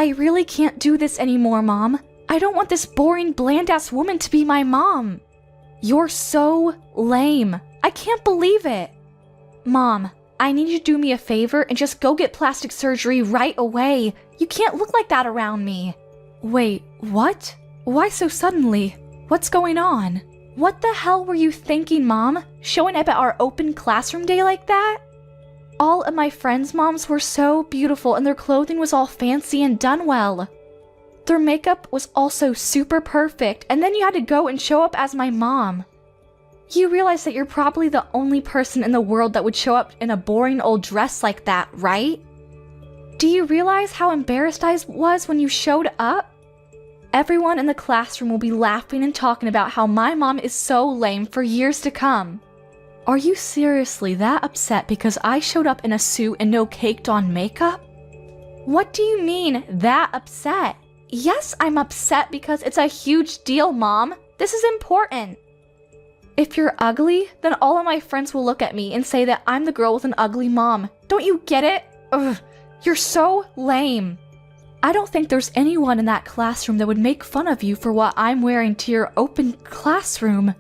I really can't do this anymore, Mom. I don't want this boring, bland-ass woman to be my mom. You're so lame. I can't believe it. Mom, I need you to do me a favor and just go get plastic surgery right away. You can't look like that around me. Wait, what? Why so suddenly? What's going on? What the hell were you thinking, Mom? Showing up at our open classroom day like that? All of my friends' moms were so beautiful and their clothing was all fancy and done well. Their makeup was also super perfect, and then you had to go and show up as my mom. You realize that you're probably the only person in the world that would show up in a boring old dress like that, right? Do you realize how embarrassed I was when you showed up? Everyone in the classroom will be laughing and talking about how my mom is so lame for years to come. Are you seriously that upset because I showed up in a suit and no caked-on makeup? What do you mean, that upset? Yes, I'm upset because it's a huge deal, Mom. This is important. If you're ugly, then all of my friends will look at me and say that I'm the girl with an ugly mom. Don't you get it? Ugh, you're so lame. I don't think there's anyone in that classroom that would make fun of you for what I'm wearing to your open classroom.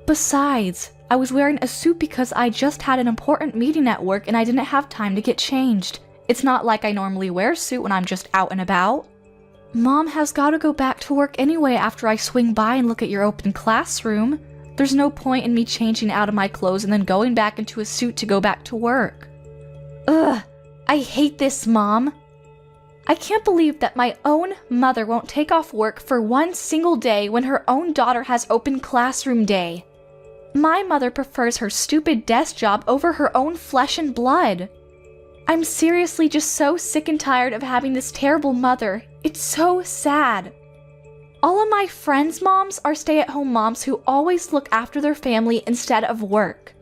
Besides, I was wearing a suit because I just had an important meeting at work and I didn't have time to get changed. It's not like I normally wear a suit when I'm just out and about. Mom has got to go back to work anyway after I swing by and look at your open classroom. There's no point in me changing out of my clothes and then going back into a suit to go back to work. Ugh, I hate this, Mom. I can't believe that my own mother won't take off work for one single day when her own daughter has open classroom day. My mother prefers her stupid desk job over her own flesh and blood. I'm seriously just so sick and tired of having this terrible mother. It's so sad. All of my friends' moms are stay-at-home moms who always look after their family instead of work.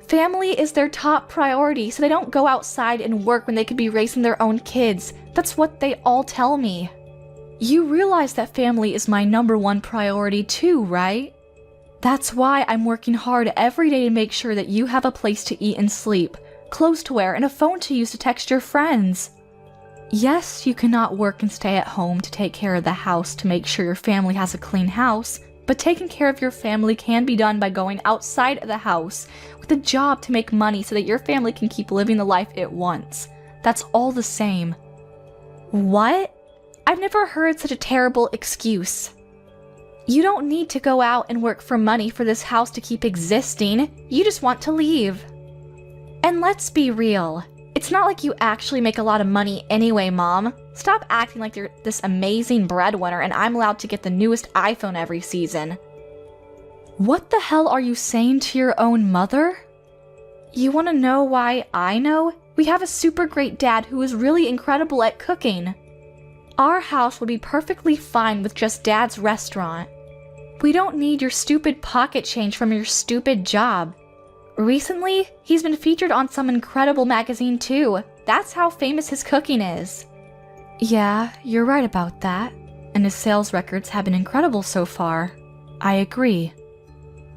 Family is their top priority, so they don't go outside and work when they could be raising their own kids. That's what they all tell me. You realize that family is my #1 priority too, right? That's why I'm working hard every day to make sure that you have a place to eat and sleep, clothes to wear, and a phone to use to text your friends. Yes, you cannot work and stay at home to take care of the house to make sure your family has a clean house, but taking care of your family can be done by going outside of the house with a job to make money so that your family can keep living the life it wants. That's all the same. What? I've never heard such a terrible excuse. You don't need to go out and work for money for this house to keep existing. You just want to leave. And let's be real. It's not like you actually make a lot of money anyway, Mom. Stop acting like you're this amazing breadwinner and I'm allowed to get the newest iPhone every season. What the hell are you saying to your own mother? You want to know why I know? We have a super great dad who is really incredible at cooking. Our house would be perfectly fine with just Dad's restaurant. We don't need your stupid pocket change from your stupid job. Recently, he's been featured on some incredible magazine too. That's how famous his cooking is. Yeah, you're right about that. And his sales records have been incredible so far. I agree.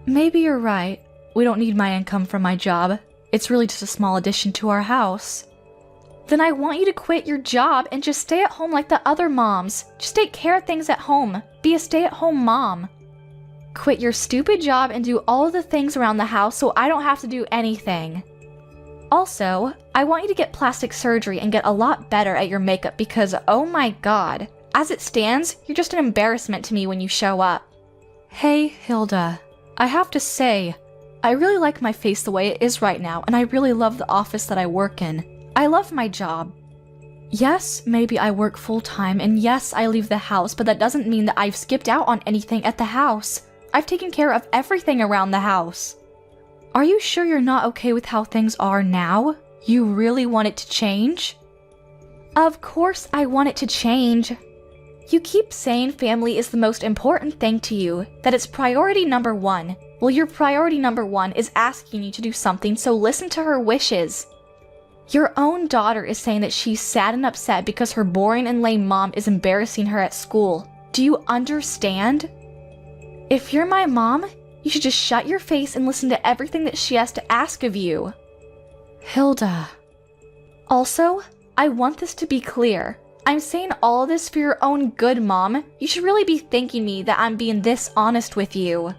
Maybe you're right. We don't need my income from my job. It's really just a small addition to our house. Then I want you to quit your job and just stay at home like the other moms. Just take care of things at home. Be a stay-at-home mom. Quit your stupid job and do all of the things around the house so I don't have to do anything. Also, I want you to get plastic surgery and get a lot better at your makeup because, oh my god, as it stands, you're just an embarrassment to me when you show up. Hey, Hilda. I have to say, I really like my face the way it is right now, and I really love the office that I work in. I love my job. Yes, maybe I work full-time, and yes, I leave the house, but that doesn't mean that I've skipped out on anything at the house. I've taken care of everything around the house. Are you sure you're not okay with how things are now? You really want it to change? Of course I want it to change. You keep saying family is the most important thing to you, that it's priority #1. Well, your priority #1 is asking you to do something, so listen to her wishes. Your own daughter is saying that she's sad and upset because her boring and lame mom is embarrassing her at school. Do you understand? If you're my mom, you should just shut your face and listen to everything that she has to ask of you. Hilda. Also, I want this to be clear. I'm saying all of this for your own good, Mom. You should really be thanking me that I'm being this honest with you.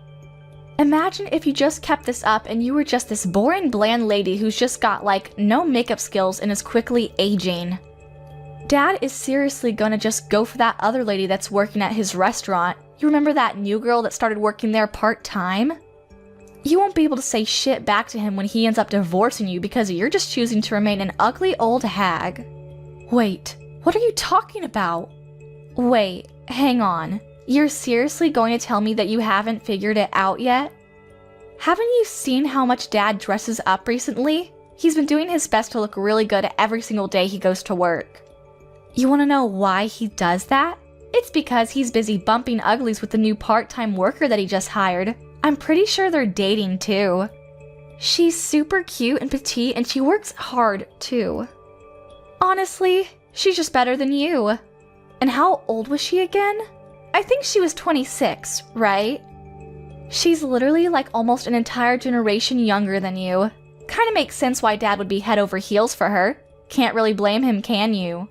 Imagine if you just kept this up and you were just this boring, bland lady who's just got, like, no makeup skills and is quickly aging. Dad is seriously gonna just go for that other lady that's working at his restaurant. You remember that new girl that started working there part-time? You won't be able to say shit back to him when he ends up divorcing you because you're just choosing to remain an ugly old hag. Wait, what are you talking about? Wait, hang on. You're seriously going to tell me that you haven't figured it out yet? Haven't you seen how much Dad dresses up recently? He's been doing his best to look really good every single day he goes to work. You want to know why he does that? It's because he's busy bumping uglies with the new part-time worker that he just hired. I'm pretty sure they're dating too. She's super cute and petite and she works hard too. Honestly, she's just better than you. And how old was she again? I think she was 26, right? She's literally like almost an entire generation younger than you. Kinda makes sense why Dad would be head over heels for her. Can't really blame him, can you?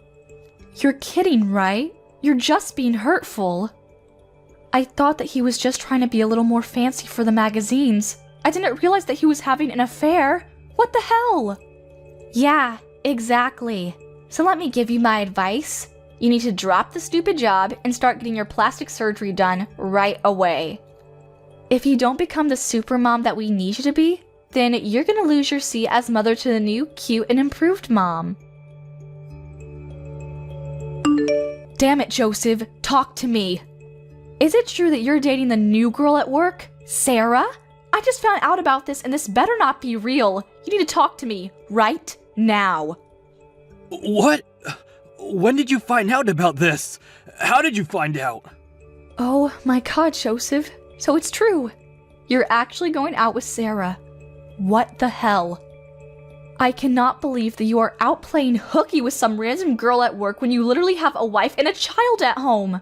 You're kidding, right? You're just being hurtful. I thought that he was just trying to be a little more fancy for the magazines. I didn't realize that he was having an affair. What the hell? Yeah, exactly. So let me give you my advice. You need to drop the stupid job and start getting your plastic surgery done right away. If you don't become the super mom that we need you to be, then you're gonna lose your seat as mother to the new, cute, and improved mom. Damn it, Joseph, talk to me. Is it true that you're dating the new girl at work, Sarah? I just found out about this and this better not be real. You need to talk to me right now. What? When did you find out about this? How did you find out? Oh my god, Joseph. So it's true. You're actually going out with Sarah. What the hell? I cannot believe that you are out playing hooky with some random girl at work when you literally have a wife and a child at home.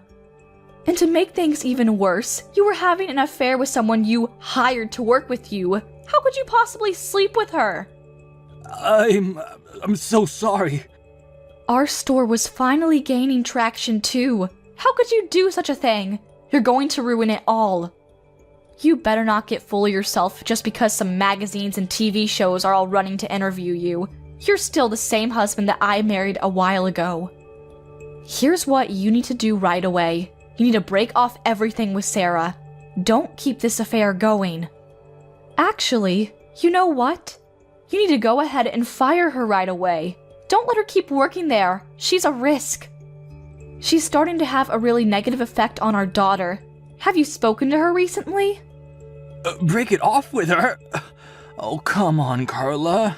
And to make things even worse, you were having an affair with someone you hired to work with you. How could you possibly sleep with her? I'm so sorry. Our store was finally gaining traction too. How could you do such a thing? You're going to ruin it all. You better not get full of yourself just because some magazines and TV shows are all running to interview you. You're still the same husband that I married a while ago. Here's what you need to do right away. You need to break off everything with Sarah. Don't keep this affair going. Actually, you know what? You need to go ahead and fire her right away. Don't let her keep working there. She's a risk. She's starting to have a really negative effect on our daughter. Have you spoken to her recently? Break it off with her? Oh, come on, Carla.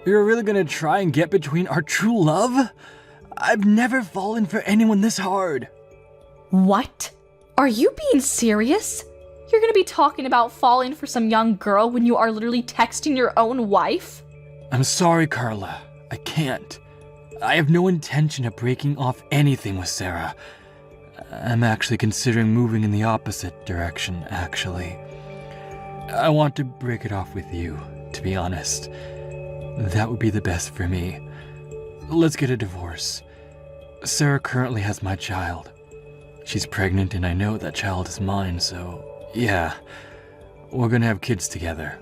You're really gonna try and get between our true love? I've never fallen for anyone this hard. What? Are you being serious? You're gonna be talking about falling for some young girl when you are literally texting your own wife? I'm sorry, Carla. I can't. I have no intention of breaking off anything with Sarah. I'm actually considering moving in the opposite direction, actually. I want to break it off with you, to be honest. That would be the best for me. Let's get a divorce. Sarah currently has my child. She's pregnant and I know that child is mine, so yeah, we're gonna have kids together.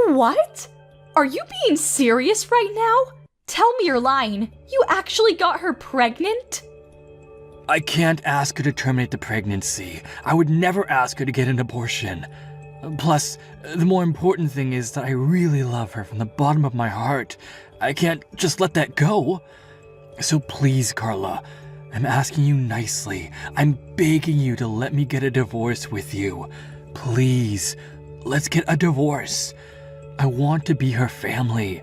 What? Are you being serious right now? Tell me you're lying. You actually got her pregnant? I can't ask her to terminate the pregnancy. I would never ask her to get an abortion. Plus, the more important thing is that I really love her from the bottom of my heart. I can't just let that go. So please, Carla, I'm asking you nicely. I'm begging you to let me get a divorce with you. Please, let's get a divorce. I want to be her family.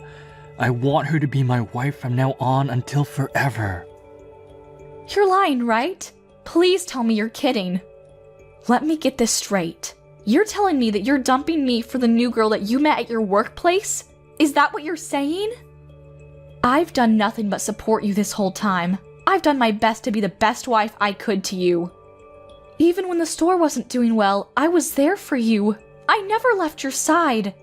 I want her to be my wife from now on until forever. You're lying, right? Please tell me you're kidding. Let me get this straight. You're telling me that you're dumping me for the new girl that you met at your workplace? Is that what you're saying? I've done nothing but support you this whole time. I've done my best to be the best wife I could to you. Even when the store wasn't doing well, I was there for you. I never left your side.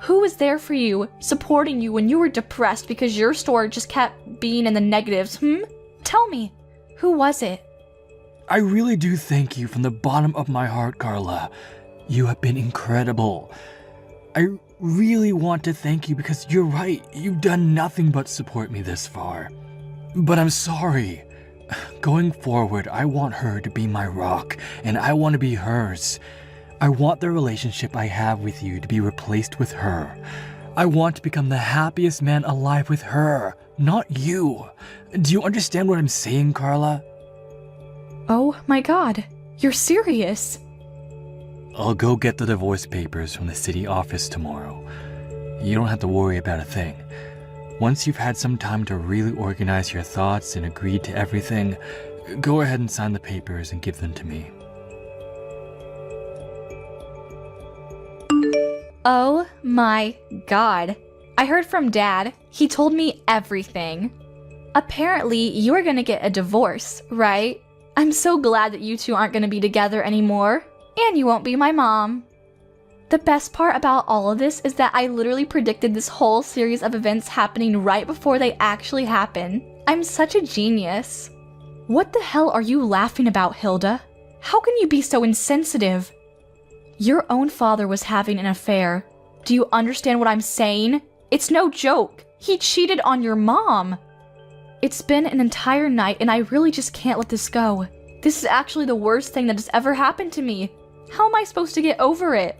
Who was there for you, supporting you when you were depressed because your store just kept being in the negatives, Tell me, who was it? I really do thank you from the bottom of my heart, Carla. You have been incredible. I really want to thank you because you're right, you've done nothing but support me this far. But I'm sorry. Going forward, I want her to be my rock, and I want to be hers. I want the relationship I have with you to be replaced with her. I want to become the happiest man alive with her, not you. Do you understand what I'm saying, Carla? Oh my god, you're serious. I'll go get the divorce papers from the city office tomorrow. You don't have to worry about a thing. Once you've had some time to really organize your thoughts and agree to everything, go ahead and sign the papers and give them to me. Oh my god. I heard from Dad. He told me everything. Apparently, you're gonna get a divorce, right? I'm so glad that you two aren't gonna be together anymore. And you won't be my mom. The best part about all of this is that I literally predicted this whole series of events happening right before they actually happen. I'm such a genius. What the hell are you laughing about, Hilda? How can you be so insensitive? Your own father was having an affair. Do you understand what I'm saying? It's no joke. He cheated on your mom. It's been an entire night and I really just can't let this go. This is actually the worst thing that has ever happened to me. How am I supposed to get over it?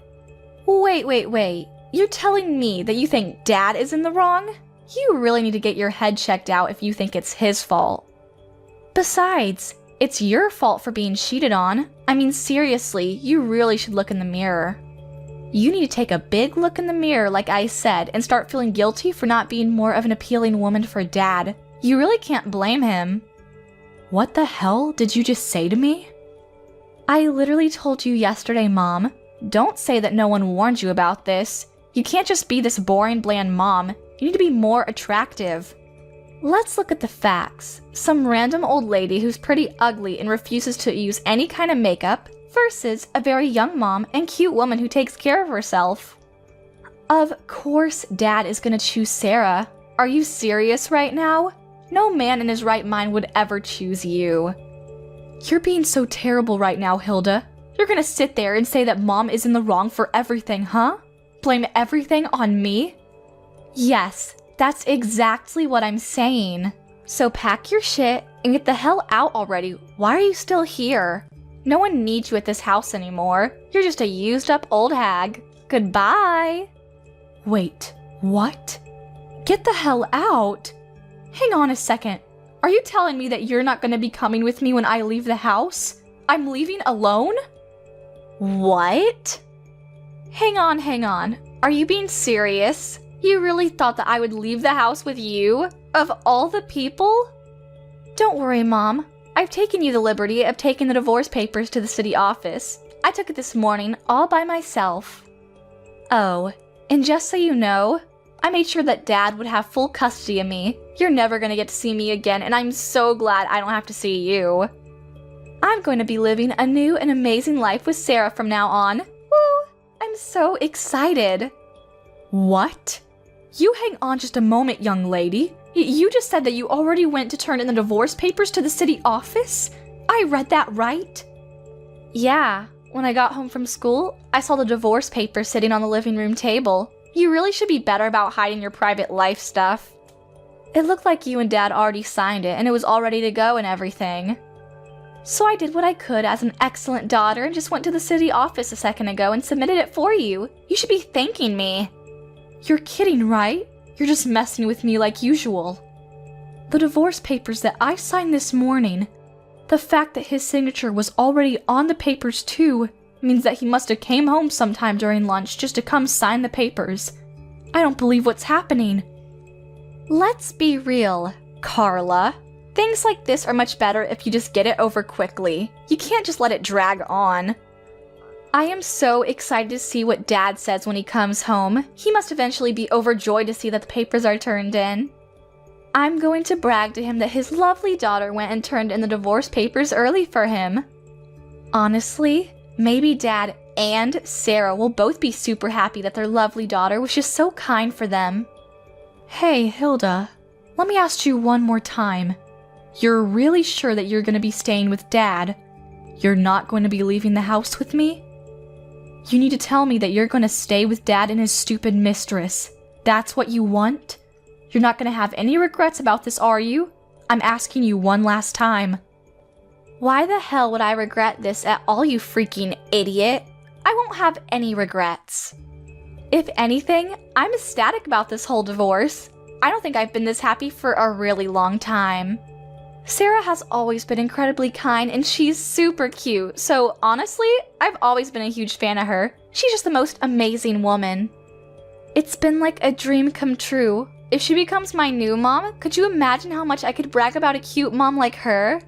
Wait. You're telling me that you think Dad is in the wrong? You really need to get your head checked out if you think it's his fault. Besides, it's your fault for being cheated on. I mean, seriously, you really should look in the mirror. You need to take a big look in the mirror, like I said, and start feeling guilty for not being more of an appealing woman for Dad. You really can't blame him. What the hell did you just say to me? I literally told you yesterday, Mom. Don't say that no one warned you about this. You can't just be this boring, bland mom. You need to be more attractive. Let's look at the facts. Some random old lady who's pretty ugly and refuses to use any kind of makeup versus a very young mom and cute woman who takes care of herself. Of course Dad is gonna choose Sarah. Are you serious right now? No man in his right mind would ever choose you. You're being so terrible right now, Hilda. You're gonna sit there and say that Mom is in the wrong for everything, huh? Blame everything on me? Yes, that's exactly what I'm saying. So pack your shit and get the hell out already. Why are you still here? No one needs you at this house anymore. You're just a used up old hag. Goodbye. Wait, what? Get the hell out? Hang on a second. Are you telling me that you're not gonna be coming with me when I leave the house? I'm leaving alone? What? Hang on. Are you being serious? You really thought that I would leave the house with you? Of all the people? Don't worry, Mom. I've taken you the liberty of taking the divorce papers to the city office. I took it this morning all by myself. Oh, and just so you know, I made sure that Dad would have full custody of me. You're never gonna get to see me again, and I'm so glad I don't have to see you. I'm going to be living a new and amazing life with Sarah from now on. Woo! I'm so excited. What? You hang on just a moment, young lady. You just said that you already went to turn in the divorce papers to the city office? I read that right? Yeah. When I got home from school, I saw the divorce papers sitting on the living room table. You really should be better about hiding your private life stuff. It looked like you and Dad already signed it and it was all ready to go and everything. So I did what I could as an excellent daughter and just went to the city office a second ago and submitted it for you. You should be thanking me. You're kidding, right? You're just messing with me like usual. The divorce papers that I signed this morning, the fact that his signature was already on the papers too, means that he must have came home sometime during lunch just to come sign the papers. I don't believe what's happening. Let's be real, Carla. Things like this are much better if you just get it over quickly. You can't just let it drag on. I am so excited to see what Dad says when he comes home. He must eventually be overjoyed to see that the papers are turned in. I'm going to brag to him that his lovely daughter went and turned in the divorce papers early for him. Honestly, maybe Dad and Sarah will both be super happy that their lovely daughter was just so kind for them. Hey, Hilda, let me ask you one more time. You're really sure that you're going to be staying with Dad? You're not going to be leaving the house with me? You need to tell me that you're going to stay with Dad and his stupid mistress. That's what you want? You're not going to have any regrets about this, are you? I'm asking you one last time. Why the hell would I regret this at all, you freaking idiot? I won't have any regrets. If anything, I'm ecstatic about this whole divorce. I don't think I've been this happy for a really long time. Sarah has always been incredibly kind and she's super cute, so honestly, I've always been a huge fan of her. She's just the most amazing woman. It's been like a dream come true. If she becomes my new mom, could you imagine how much I could brag about a cute mom like her?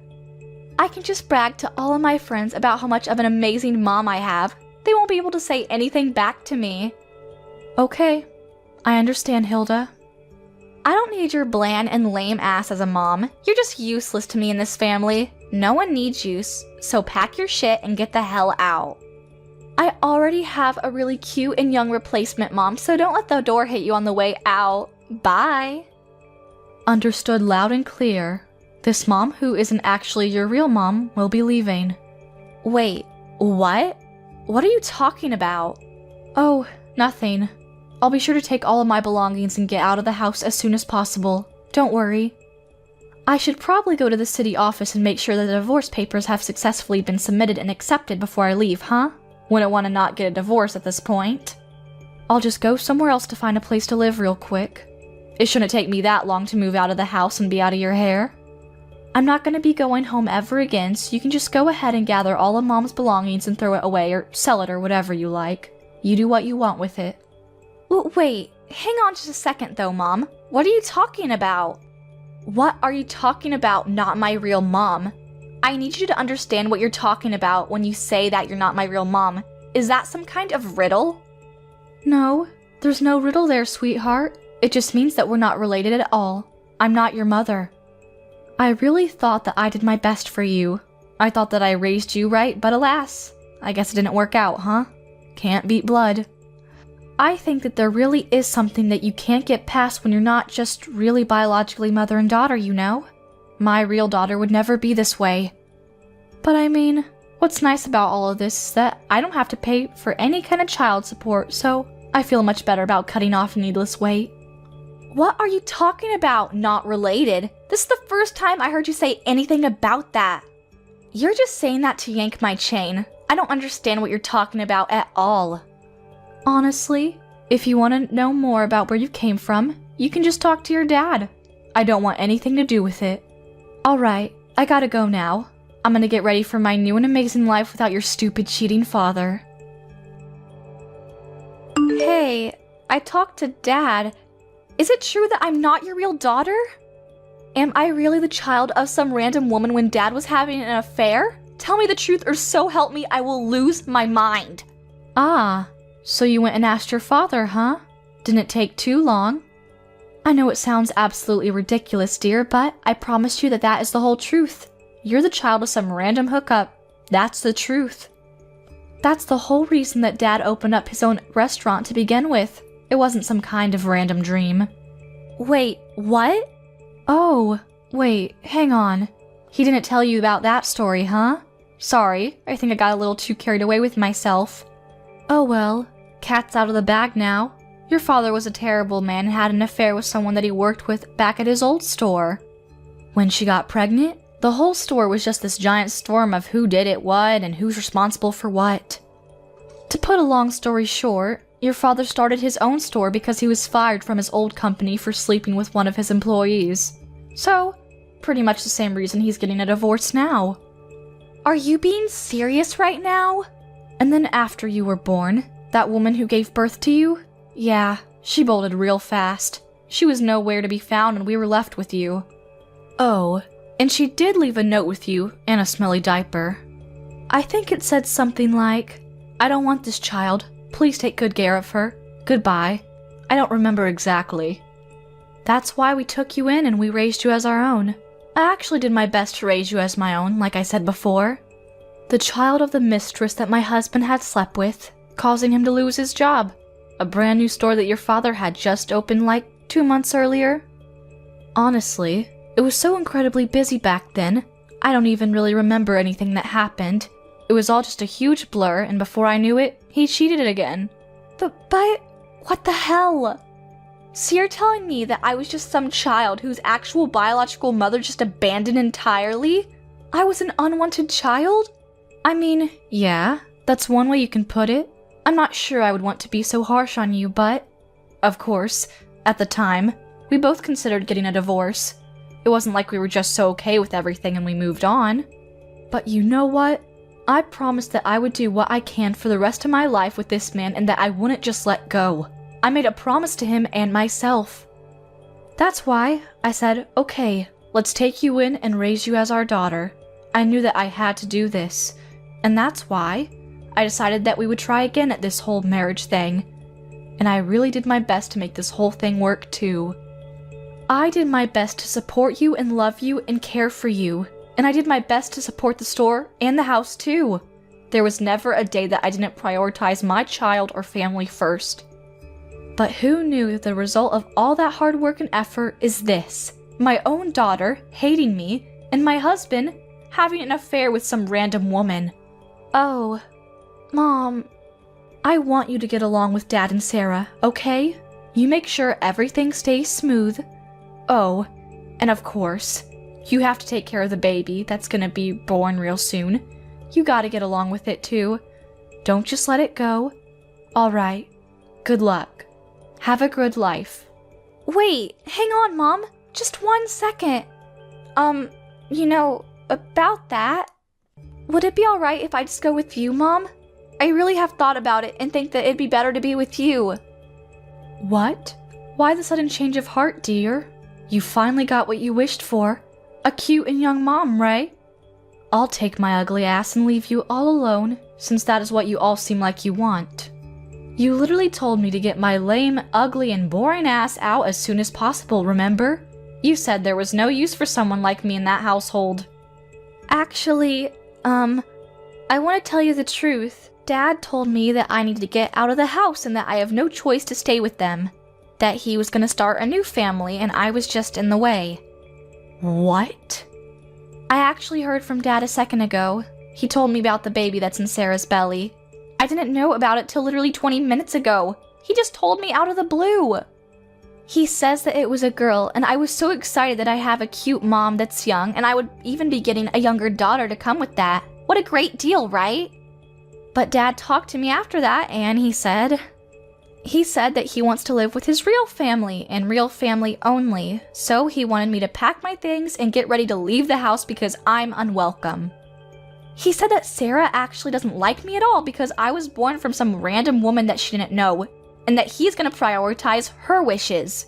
I can just brag to all of my friends about how much of an amazing mom I have. They won't be able to say anything back to me. Okay, I understand, Hilda. I don't need your bland and lame ass as a mom. You're just useless to me in this family. No one needs you, so pack your shit and get the hell out. I already have a really cute and young replacement mom, so don't let the door hit you on the way out. Bye. Understood loud and clear. This mom, who isn't actually your real mom, will be leaving. Wait, what? What are you talking about? Oh, nothing. I'll be sure to take all of my belongings and get out of the house as soon as possible. Don't worry. I should probably go to the city office and make sure that the divorce papers have successfully been submitted and accepted before I leave, huh? Wouldn't want to not get a divorce at this point. I'll just go somewhere else to find a place to live real quick. It shouldn't take me that long to move out of the house and be out of your hair. I'm not going to be going home ever again, so you can just go ahead and gather all of Mom's belongings and throw it away or sell it or whatever you like. You do what you want with it. Wait, hang on just a second though, Mom. What are you talking about? What are you talking about, not my real mom? I need you to understand what you're talking about when you say that you're not my real mom. Is that some kind of riddle? No, there's no riddle there, sweetheart. It just means that we're not related at all. I'm not your mother. I really thought that I did my best for you. I thought that I raised you right, but alas, I guess it didn't work out, huh? Can't beat blood. I think that there really is something that you can't get past when you're not just really biologically mother and daughter, you know? My real daughter would never be this way. But I mean, what's nice about all of this is that I don't have to pay for any kind of child support, so I feel much better about cutting off needless weight. What are you talking about, not related? This is the first time I heard you say anything about that. You're just saying that to yank my chain. I don't understand what you're talking about at all. Honestly, if you want to know more about where you came from, you can just talk to your dad. I don't want anything to do with it. Alright, I gotta go now. I'm gonna get ready for my new and amazing life without your stupid cheating father. Hey, I talked to Dad. Is it true that I'm not your real daughter? Am I really the child of some random woman when Dad was having an affair? Tell me the truth or so help me I will lose my mind. Ah, so you went and asked your father, huh? Didn't it take too long? I know it sounds absolutely ridiculous, dear, but I promise you that that is the whole truth. You're the child of some random hookup. That's the truth. That's the whole reason that Dad opened up his own restaurant to begin with. It wasn't some kind of random dream. Wait, what? Oh, wait, hang on. He didn't tell you about that story, huh? Sorry, I think I got a little too carried away with myself. Oh well, cat's out of the bag now. Your father was a terrible man and had an affair with someone that he worked with back at his old store. When she got pregnant, the whole store was just this giant storm of who did it what and who's responsible for what. To put a long story short, your father started his own store because he was fired from his old company for sleeping with one of his employees. So, pretty much the same reason he's getting a divorce now. Are you being serious right now? And then after you were born, that woman who gave birth to you? Yeah, she bolted real fast. She was nowhere to be found and we were left with you. Oh, and she did leave a note with you and a smelly diaper. I think it said something like, I don't want this child. Please take good care of her. Goodbye. I don't remember exactly. That's why we took you in and we raised you as our own. I actually did my best to raise you as my own, like I said before. The child of the mistress that my husband had slept with, causing him to lose his job. A brand new store that your father had just opened like 2 months earlier. Honestly, it was so incredibly busy back then, I don't even really remember anything that happened. It was all just a huge blur, and before I knew it, he cheated it again. But, what the hell? So you're telling me that I was just some child whose actual biological mother just abandoned entirely? I was an unwanted child? I mean, yeah, that's one way you can put it. I'm not sure I would want to be so harsh on you, but... Of course, at the time, we both considered getting a divorce. It wasn't like we were just so okay with everything and we moved on. But you know what? I promised that I would do what I can for the rest of my life with this man and that I wouldn't just let go. I made a promise to him and myself. That's why I said, okay, let's take you in and raise you as our daughter. I knew that I had to do this. And that's why I decided that we would try again at this whole marriage thing. And I really did my best to make this whole thing work too. I did my best to support you and love you and care for you. And I did my best to support the store and the house too. There was never a day that I didn't prioritize my child or family first. But who knew that the result of all that hard work and effort is this? My own daughter hating me, and my husband having an affair with some random woman. Oh, Mom, I want you to get along with Dad and Sarah, okay? You make sure everything stays smooth. Oh, and of course, you have to take care of the baby that's gonna be born real soon. You gotta get along with it too. Don't just let it go. Alright, good luck. Have a good life. Wait, hang on, Mom. Just 1 second. About that. Would it be alright if I just go with you, Mom? I really have thought about it and think that it'd be better to be with you. What? Why the sudden change of heart, dear? You finally got what you wished for. A cute and young mom, right? I'll take my ugly ass and leave you all alone, since that is what you all seem like you want. You literally told me to get my lame, ugly, and boring ass out as soon as possible, remember? You said there was no use for someone like me in that household. Actually, I want to tell you the truth. Dad told me that I needed to get out of the house and that I have no choice to stay with them. That he was going to start a new family and I was just in the way. What? I actually heard from Dad a second ago. He told me about the baby that's in Sarah's belly. I didn't know about it till literally 20 minutes ago. He just told me out of the blue. He says that it was a girl, and I was so excited that I have a cute mom that's young, and I would even be getting a younger daughter to come with that. What a great deal, right? But Dad talked to me after that, and he said that he wants to live with his real family, and real family only. So he wanted me to pack my things and get ready to leave the house because I'm unwelcome. He said that Sarah actually doesn't like me at all because I was born from some random woman that she didn't know, and that he's gonna prioritize her wishes.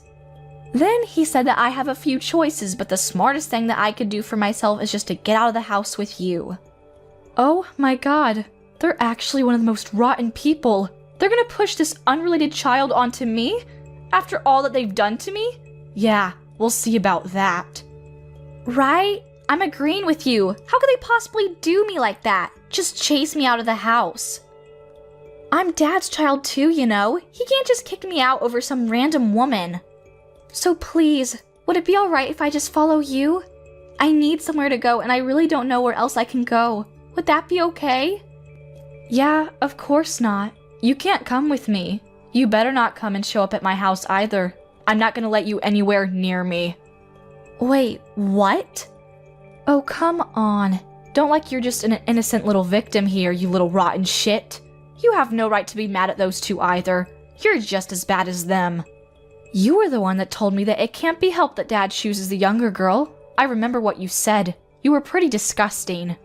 Then he said that I have a few choices, but the smartest thing that I could do for myself is just to get out of the house with you. Oh my god, they're actually one of the most rotten people. They're gonna push this unrelated child onto me? After all that they've done to me? Yeah, we'll see about that. Right? I'm agreeing with you. How could they possibly do me like that? Just chase me out of the house. I'm Dad's child too, you know. He can't just kick me out over some random woman. So please, would it be alright if I just follow you? I need somewhere to go and I really don't know where else I can go. Would that be okay? Yeah, of course not. You can't come with me. You better not come and show up at my house either. I'm not gonna let you anywhere near me. Wait, what? Oh, come on. Don't like you're just an innocent little victim here, you little rotten shit. You have no right to be mad at those two either. You're just as bad as them. You were the one that told me that it can't be helped that Dad chooses the younger girl. I remember what you said. You were pretty disgusting.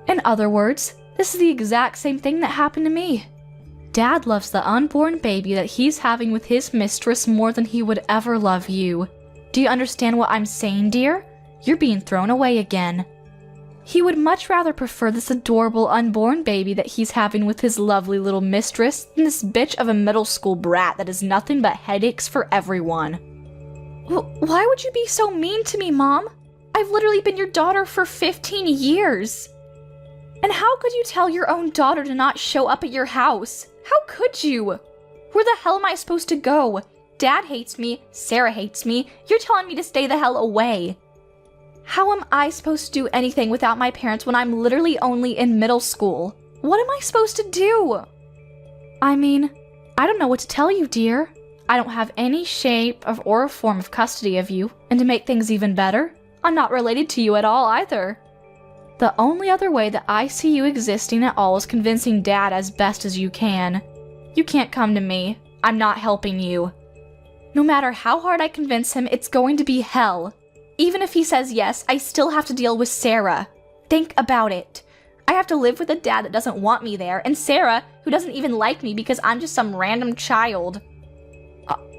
In other words, this is the exact same thing that happened to me. Dad loves the unborn baby that he's having with his mistress more than he would ever love you. Do you understand what I'm saying, dear? You're being thrown away again. He would much rather prefer this adorable unborn baby that he's having with his lovely little mistress than this bitch of a middle school brat that is nothing but headaches for everyone. Why would you be so mean to me, Mom? I've literally been your daughter for 15 years. And how could you tell your own daughter to not show up at your house? How could you? Where the hell am I supposed to go? Dad hates me, Sarah hates me, you're telling me to stay the hell away. How am I supposed to do anything without my parents when I'm literally only in middle school? What am I supposed to do? I mean, I don't know what to tell you, dear. I don't have any shape or form of custody of you, and to make things even better, I'm not related to you at all either. The only other way that I see you existing at all is convincing Dad as best as you can. You can't come to me. I'm not helping you. No matter how hard I convince him, it's going to be hell. Even if he says yes, I still have to deal with Sarah. Think about it. I have to live with a dad that doesn't want me there, and Sarah, who doesn't even like me because I'm just some random child.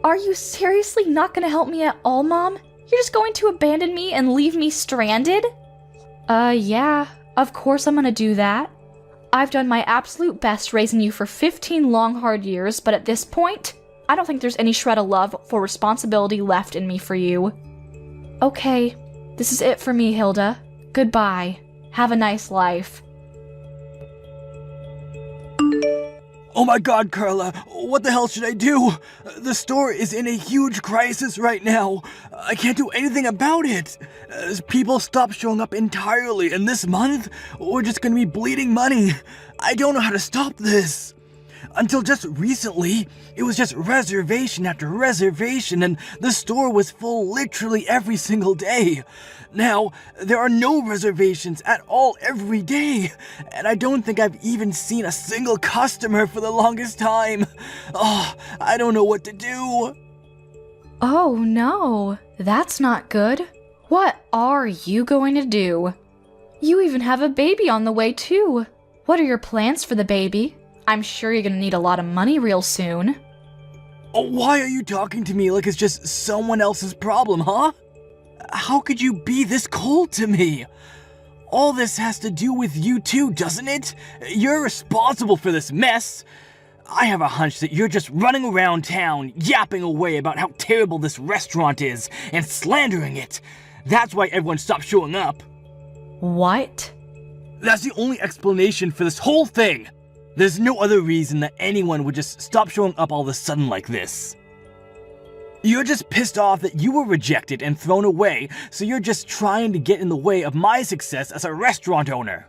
Are you seriously not going to help me at all, Mom? You're just going to abandon me and leave me stranded? Yeah, of course I'm gonna do that. I've done my absolute best raising you for 15 long, hard years, but at this point, I don't think there's any shred of love or responsibility left in me for you. Okay, this is it for me, Hilda. Goodbye. Have a nice life. Oh my god, Carla, what the hell should I do? The store is in a huge crisis right now. I can't do anything about it. People stopped showing up entirely, and this month, we're just gonna be bleeding money. I don't know how to stop this. Until just recently, it was just reservation after reservation, and the store was full literally every single day. Now, there are no reservations at all every day, and I don't think I've even seen a single customer for the longest time. Oh, I don't know what to do. Oh no, that's not good. What are you going to do? You even have a baby on the way too. What are your plans for the baby? I'm sure you're gonna need a lot of money real soon. Why are you talking to me like it's just someone else's problem, huh? How could you be this cold to me? All this has to do with you too, doesn't it? You're responsible for this mess. I have a hunch that you're just running around town, yapping away about how terrible this restaurant is, and slandering it. That's why everyone stopped showing up. What? That's the only explanation for this whole thing. There's no other reason that anyone would just stop showing up all of a sudden like this. You're just pissed off that you were rejected and thrown away, so you're just trying to get in the way of my success as a restaurant owner.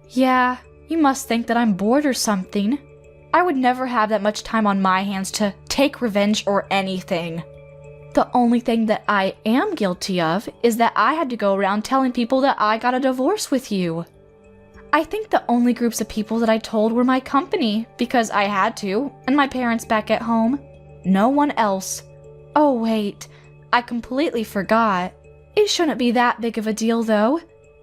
Yeah, you must think that I'm bored or something. I would never have that much time on my hands to take revenge or anything. The only thing that I am guilty of is that I had to go around telling people that I got a divorce with you. I think the only groups of people that I told were my company, because I had to, and my parents back at home. No one else. Oh wait, I completely forgot. It shouldn't be that big of a deal though.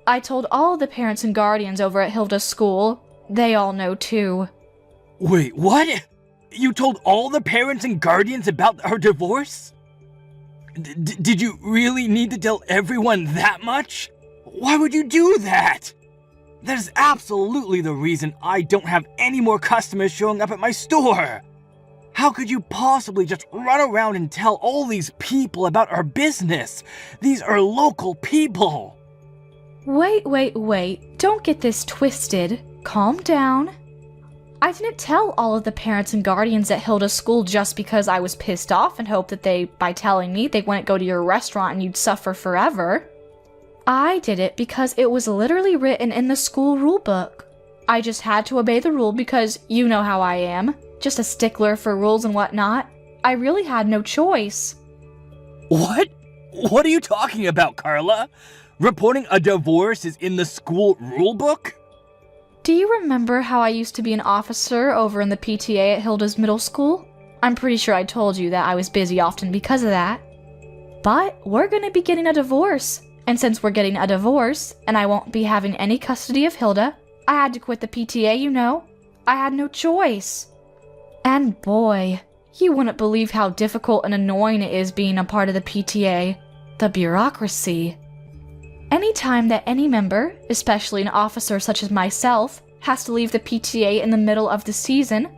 I told all the parents and guardians over at Hilda's school. They all know too. Wait, what? You told all the parents and guardians about our divorce? Did you really need to tell everyone that much? Why would you do that? That is absolutely the reason I don't have any more customers showing up at my store. How could you possibly just run around and tell all these people about our business? These are local people. Wait. Don't get this twisted. Calm down. I didn't tell all of the parents and guardians at Hilda's school just because I was pissed off and hoped that by telling me, they wouldn't go to your restaurant and you'd suffer forever. I did it because it was literally written in the school rule book. I just had to obey the rule because you know how I am. Just a stickler for rules and whatnot. I really had no choice. What? What are you talking about, Carla? Reporting a divorce is in the school rule book? Do you remember how I used to be an officer over in the PTA at Hilda's middle school? I'm pretty sure I told you that I was busy often because of that. But we're gonna be getting a divorce. And since we're getting a divorce, and I won't be having any custody of Hilda, I had to quit the PTA, you know. I had no choice. And boy, you wouldn't believe how difficult and annoying it is being a part of the PTA. The bureaucracy. Anytime that any member, especially an officer such as myself, has to leave the PTA in the middle of the season,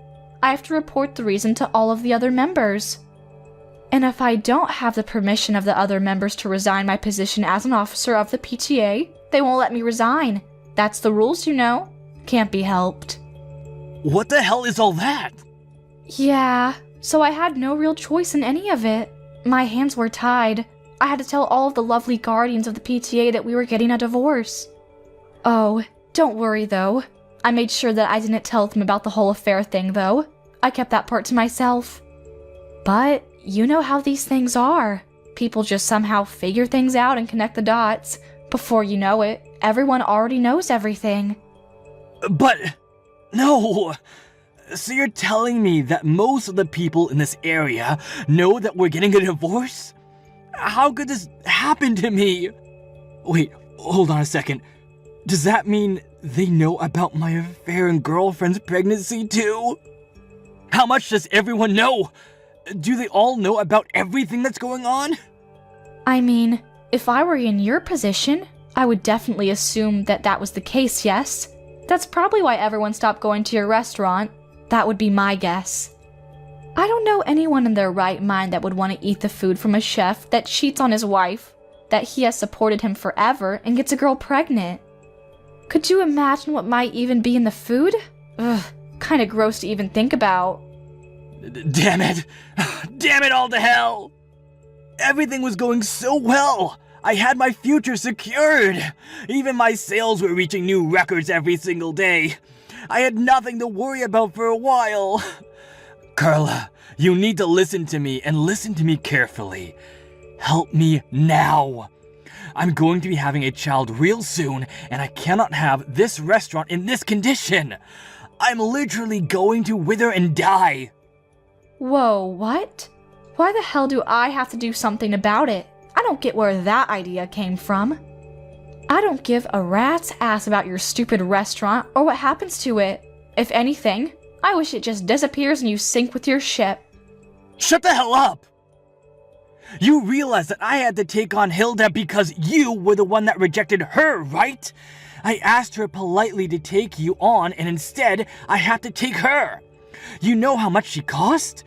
I have to report the reason to all of the other members. And if I don't have the permission of the other members to resign my position as an officer of the PTA, they won't let me resign. That's the rules, you know. Can't be helped. What the hell is all that? Yeah, so I had no real choice in any of it. My hands were tied. I had to tell all of the lovely guardians of the PTA that we were getting a divorce. Oh, don't worry though. I made sure that I didn't tell them about the whole affair thing though. I kept that part to myself. But you know how these things are. People just somehow figure things out and connect the dots. Before you know it, everyone already knows everything. But, no. So you're telling me that most of the people in this area know that we're getting a divorce? How could this happen to me? Wait, hold on a second. Does that mean they know about my affair and girlfriend's pregnancy too? How much does everyone know? Do they all know about everything that's going on? I mean, if I were in your position, I would definitely assume that that was the case, yes? That's probably why everyone stopped going to your restaurant. That would be my guess. I don't know anyone in their right mind that would want to eat the food from a chef that cheats on his wife, that he has supported him forever and gets a girl pregnant. Could you imagine what might even be in the food? Ugh, kinda gross to even think about. Damn it! Damn it all to hell! Everything was going so well! I had my future secured! Even my sales were reaching new records every single day. I had nothing to worry about for a while. Carla, you need to listen to me and listen to me carefully. Help me now. I'm going to be having a child real soon, and I cannot have this restaurant in this condition. I'm literally going to wither and die. Whoa, what? Why the hell do I have to do something about it? I don't get where that idea came from. I don't give a rat's ass about your stupid restaurant or what happens to it. If anything, I wish it just disappears and you sink with your ship. Shut the hell up! You realize that I had to take on Hilda because you were the one that rejected her, right? I asked her politely to take you on, and instead, I had to take her. You know how much she cost?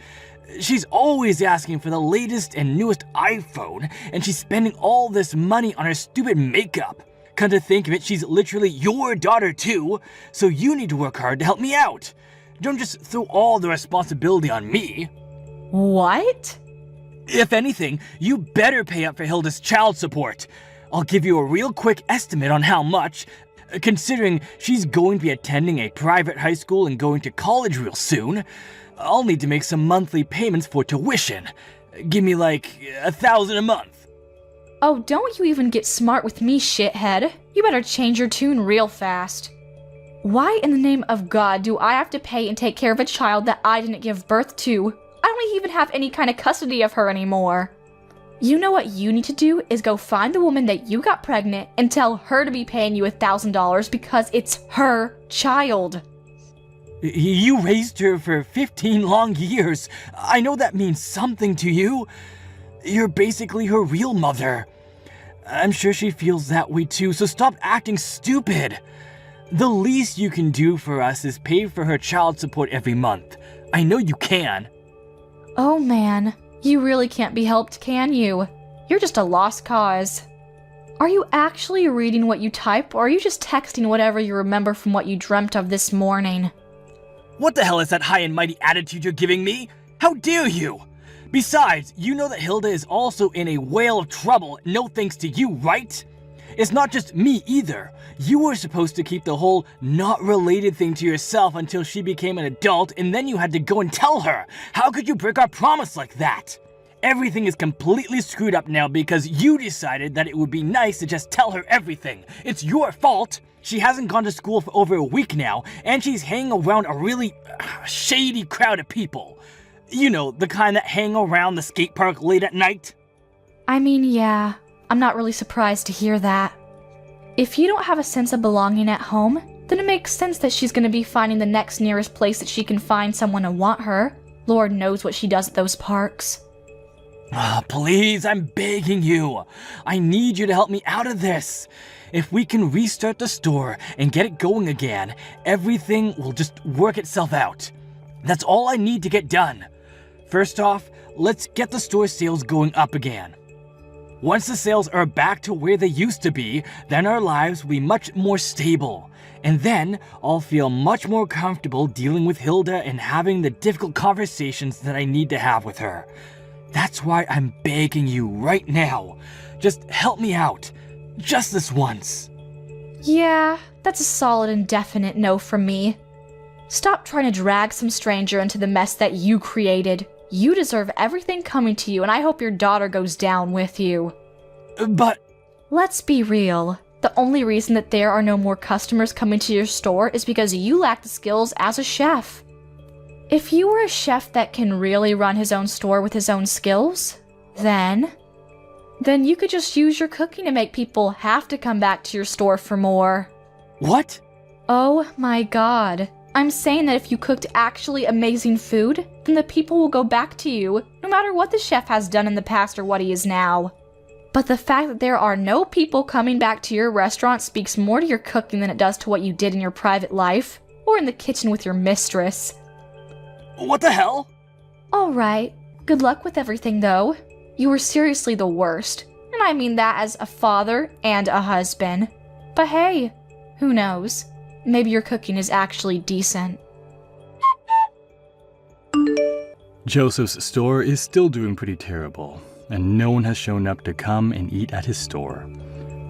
She's always asking for the latest and newest iPhone, and she's spending all this money on her stupid makeup. Come to think of it, she's literally your daughter too, so you need to work hard to help me out. Don't just throw all the responsibility on me. What? If anything, you better pay up for Hilda's child support. I'll give you a real quick estimate on how much, considering she's going to be attending a private high school and going to college real soon. I'll need to make some monthly payments for tuition. Give me like $1,000 a month. Oh, don't you even get smart with me, shithead. You better change your tune real fast. Why in the name of God do I have to pay and take care of a child that I didn't give birth to? I don't even have any kind of custody of her anymore. You know what you need to do is go find the woman that you got pregnant and tell her to be paying you $1,000 because it's her child. You raised her for 15 long years. I know that means something to you. You're basically her real mother. I'm sure she feels that way too, so stop acting stupid. The least you can do for us is pay for her child support every month. I know you can. Oh man, you really can't be helped, can you? You're just a lost cause. Are you actually reading what you type, or are you just texting whatever you remember from what you dreamt of this morning? What the hell is that high and mighty attitude you're giving me? How dare you? Besides, you know that Hilda is also in a whale of trouble, no thanks to you, right? It's not just me either. You were supposed to keep the whole not related thing to yourself until she became an adult, and then you had to go and tell her. How could you break our promise like that? Everything is completely screwed up now because you decided that it would be nice to just tell her everything. It's your fault. She hasn't gone to school for over a week now, and she's hanging around a really shady crowd of people. You know, the kind that hang around the skate park late at night. I mean, yeah, I'm not really surprised to hear that. If you don't have a sense of belonging at home, then it makes sense that she's gonna be finding the next nearest place that she can find someone to want her. Lord knows what she does at those parks. Please, I'm begging you. I need you to help me out of this. If we can restart the store and get it going again, everything will just work itself out. That's all I need to get done. First off, let's get the store sales going up again. Once the sales are back to where they used to be, then our lives will be much more stable. And then I'll feel much more comfortable dealing with Hilda and having the difficult conversations that I need to have with her. That's why I'm begging you right now. Just help me out. Just this once. Yeah, that's a solid and definite no from me. Stop trying to drag some stranger into the mess that you created. You deserve everything coming to you, and I hope your daughter goes down with you. But... Let's be real. The only reason that there are no more customers coming to your store is because you lack the skills as a chef. If you were a chef that can really run his own store with his own skills, then you could just use your cooking to make people have to come back to your store for more. What? Oh my god. I'm saying that if you cooked actually amazing food, then the people will go back to you, no matter what the chef has done in the past or what he is now. But the fact that there are no people coming back to your restaurant speaks more to your cooking than it does to what you did in your private life, or in the kitchen with your mistress. What the hell? Alright, good luck with everything though. You were seriously the worst, and I mean that as a father and a husband. But hey, who knows? Maybe your cooking is actually decent. Joseph's store is still doing pretty terrible, and no one has shown up to come and eat at his store.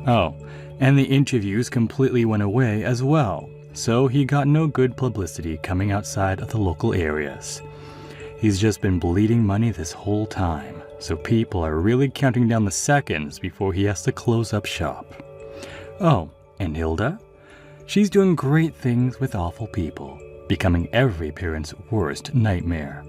Oh, and the interviews completely went away as well, so he got no good publicity coming outside of the local areas. He's just been bleeding money this whole time, so people are really counting down the seconds before he has to close up shop. Oh, and Hilda? She's doing great things with awful people, becoming every parent's worst nightmare.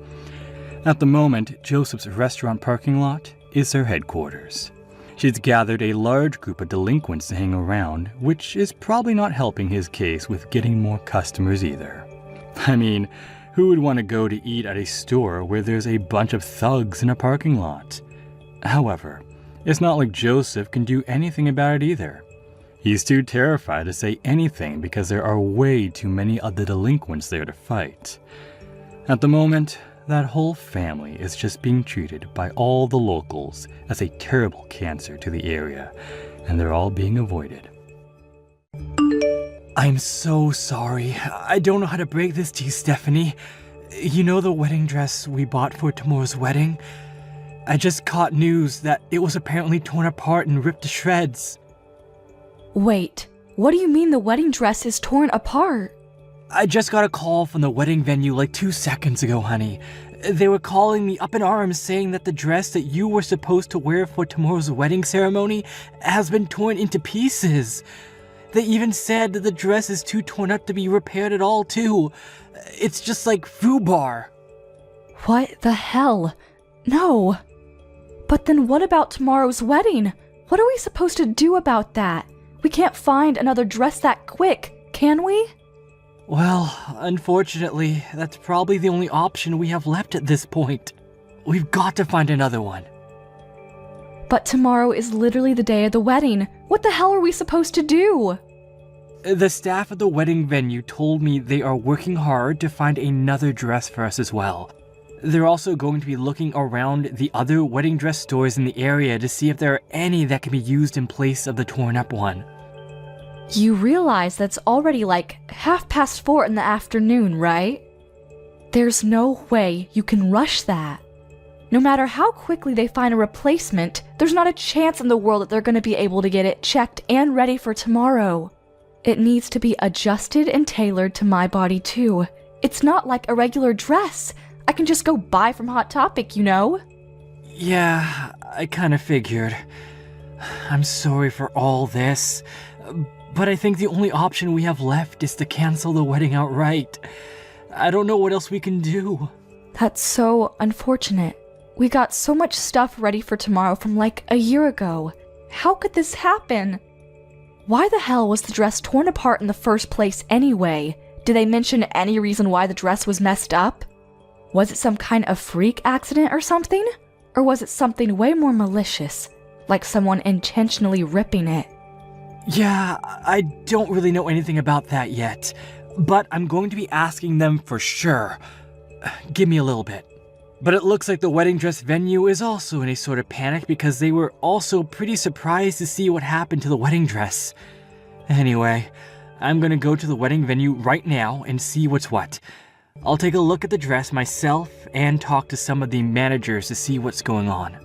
At the moment, Joseph's restaurant parking lot is her headquarters. She's gathered a large group of delinquents to hang around, which is probably not helping his case with getting more customers either. I mean, who would want to go to eat at a store where there's a bunch of thugs in a parking lot? However, it's not like Joseph can do anything about it either. He's too terrified to say anything because there are way too many other delinquents there to fight. At the moment, that whole family is just being treated by all the locals as a terrible cancer to the area, and they're all being avoided. I'm so sorry. I don't know how to break this to you, Stephanie. You know the wedding dress we bought for tomorrow's wedding? I just caught news that it was apparently torn apart and ripped to shreds. Wait, what do you mean the wedding dress is torn apart? I just got a call from the wedding venue like 2 seconds ago, honey. They were calling me up in arms saying that the dress that you were supposed to wear for tomorrow's wedding ceremony has been torn into pieces. They even said that the dress is too torn up to be repaired at all, too. It's just like foobar. What the hell? No. But then what about tomorrow's wedding? What are we supposed to do about that? We can't find another dress that quick, can we? Well, unfortunately, that's probably the only option we have left at this point. We've got to find another one. But tomorrow is literally the day of the wedding. What the hell are we supposed to do? The staff at the wedding venue told me they are working hard to find another dress for us as well. They're also going to be looking around the other wedding dress stores in the area to see if there are any that can be used in place of the torn up one. You realize that's already like 4:30 in the afternoon, right? There's no way you can rush that. No matter how quickly they find a replacement, there's not a chance in the world that they're going to be able to get it checked and ready for tomorrow. It needs to be adjusted and tailored to my body too. It's not like a regular dress. I can just go buy from Hot Topic, you know? Yeah, I kind of figured. I'm sorry for all this, but I think the only option we have left is to cancel the wedding outright. I don't know what else we can do. That's so unfortunate. We got so much stuff ready for tomorrow from like a year ago. How could this happen? Why the hell was the dress torn apart in the first place anyway? Did they mention any reason why the dress was messed up? Was it some kind of freak accident or something? Or was it something way more malicious, like someone intentionally ripping it? Yeah, I don't really know anything about that yet, but I'm going to be asking them for sure. Give me a little bit. But it looks like the wedding dress venue is also in a sort of panic because they were also pretty surprised to see what happened to the wedding dress. Anyway, I'm gonna go to the wedding venue right now and see what's what. I'll take a look at the dress myself and talk to some of the managers to see what's going on.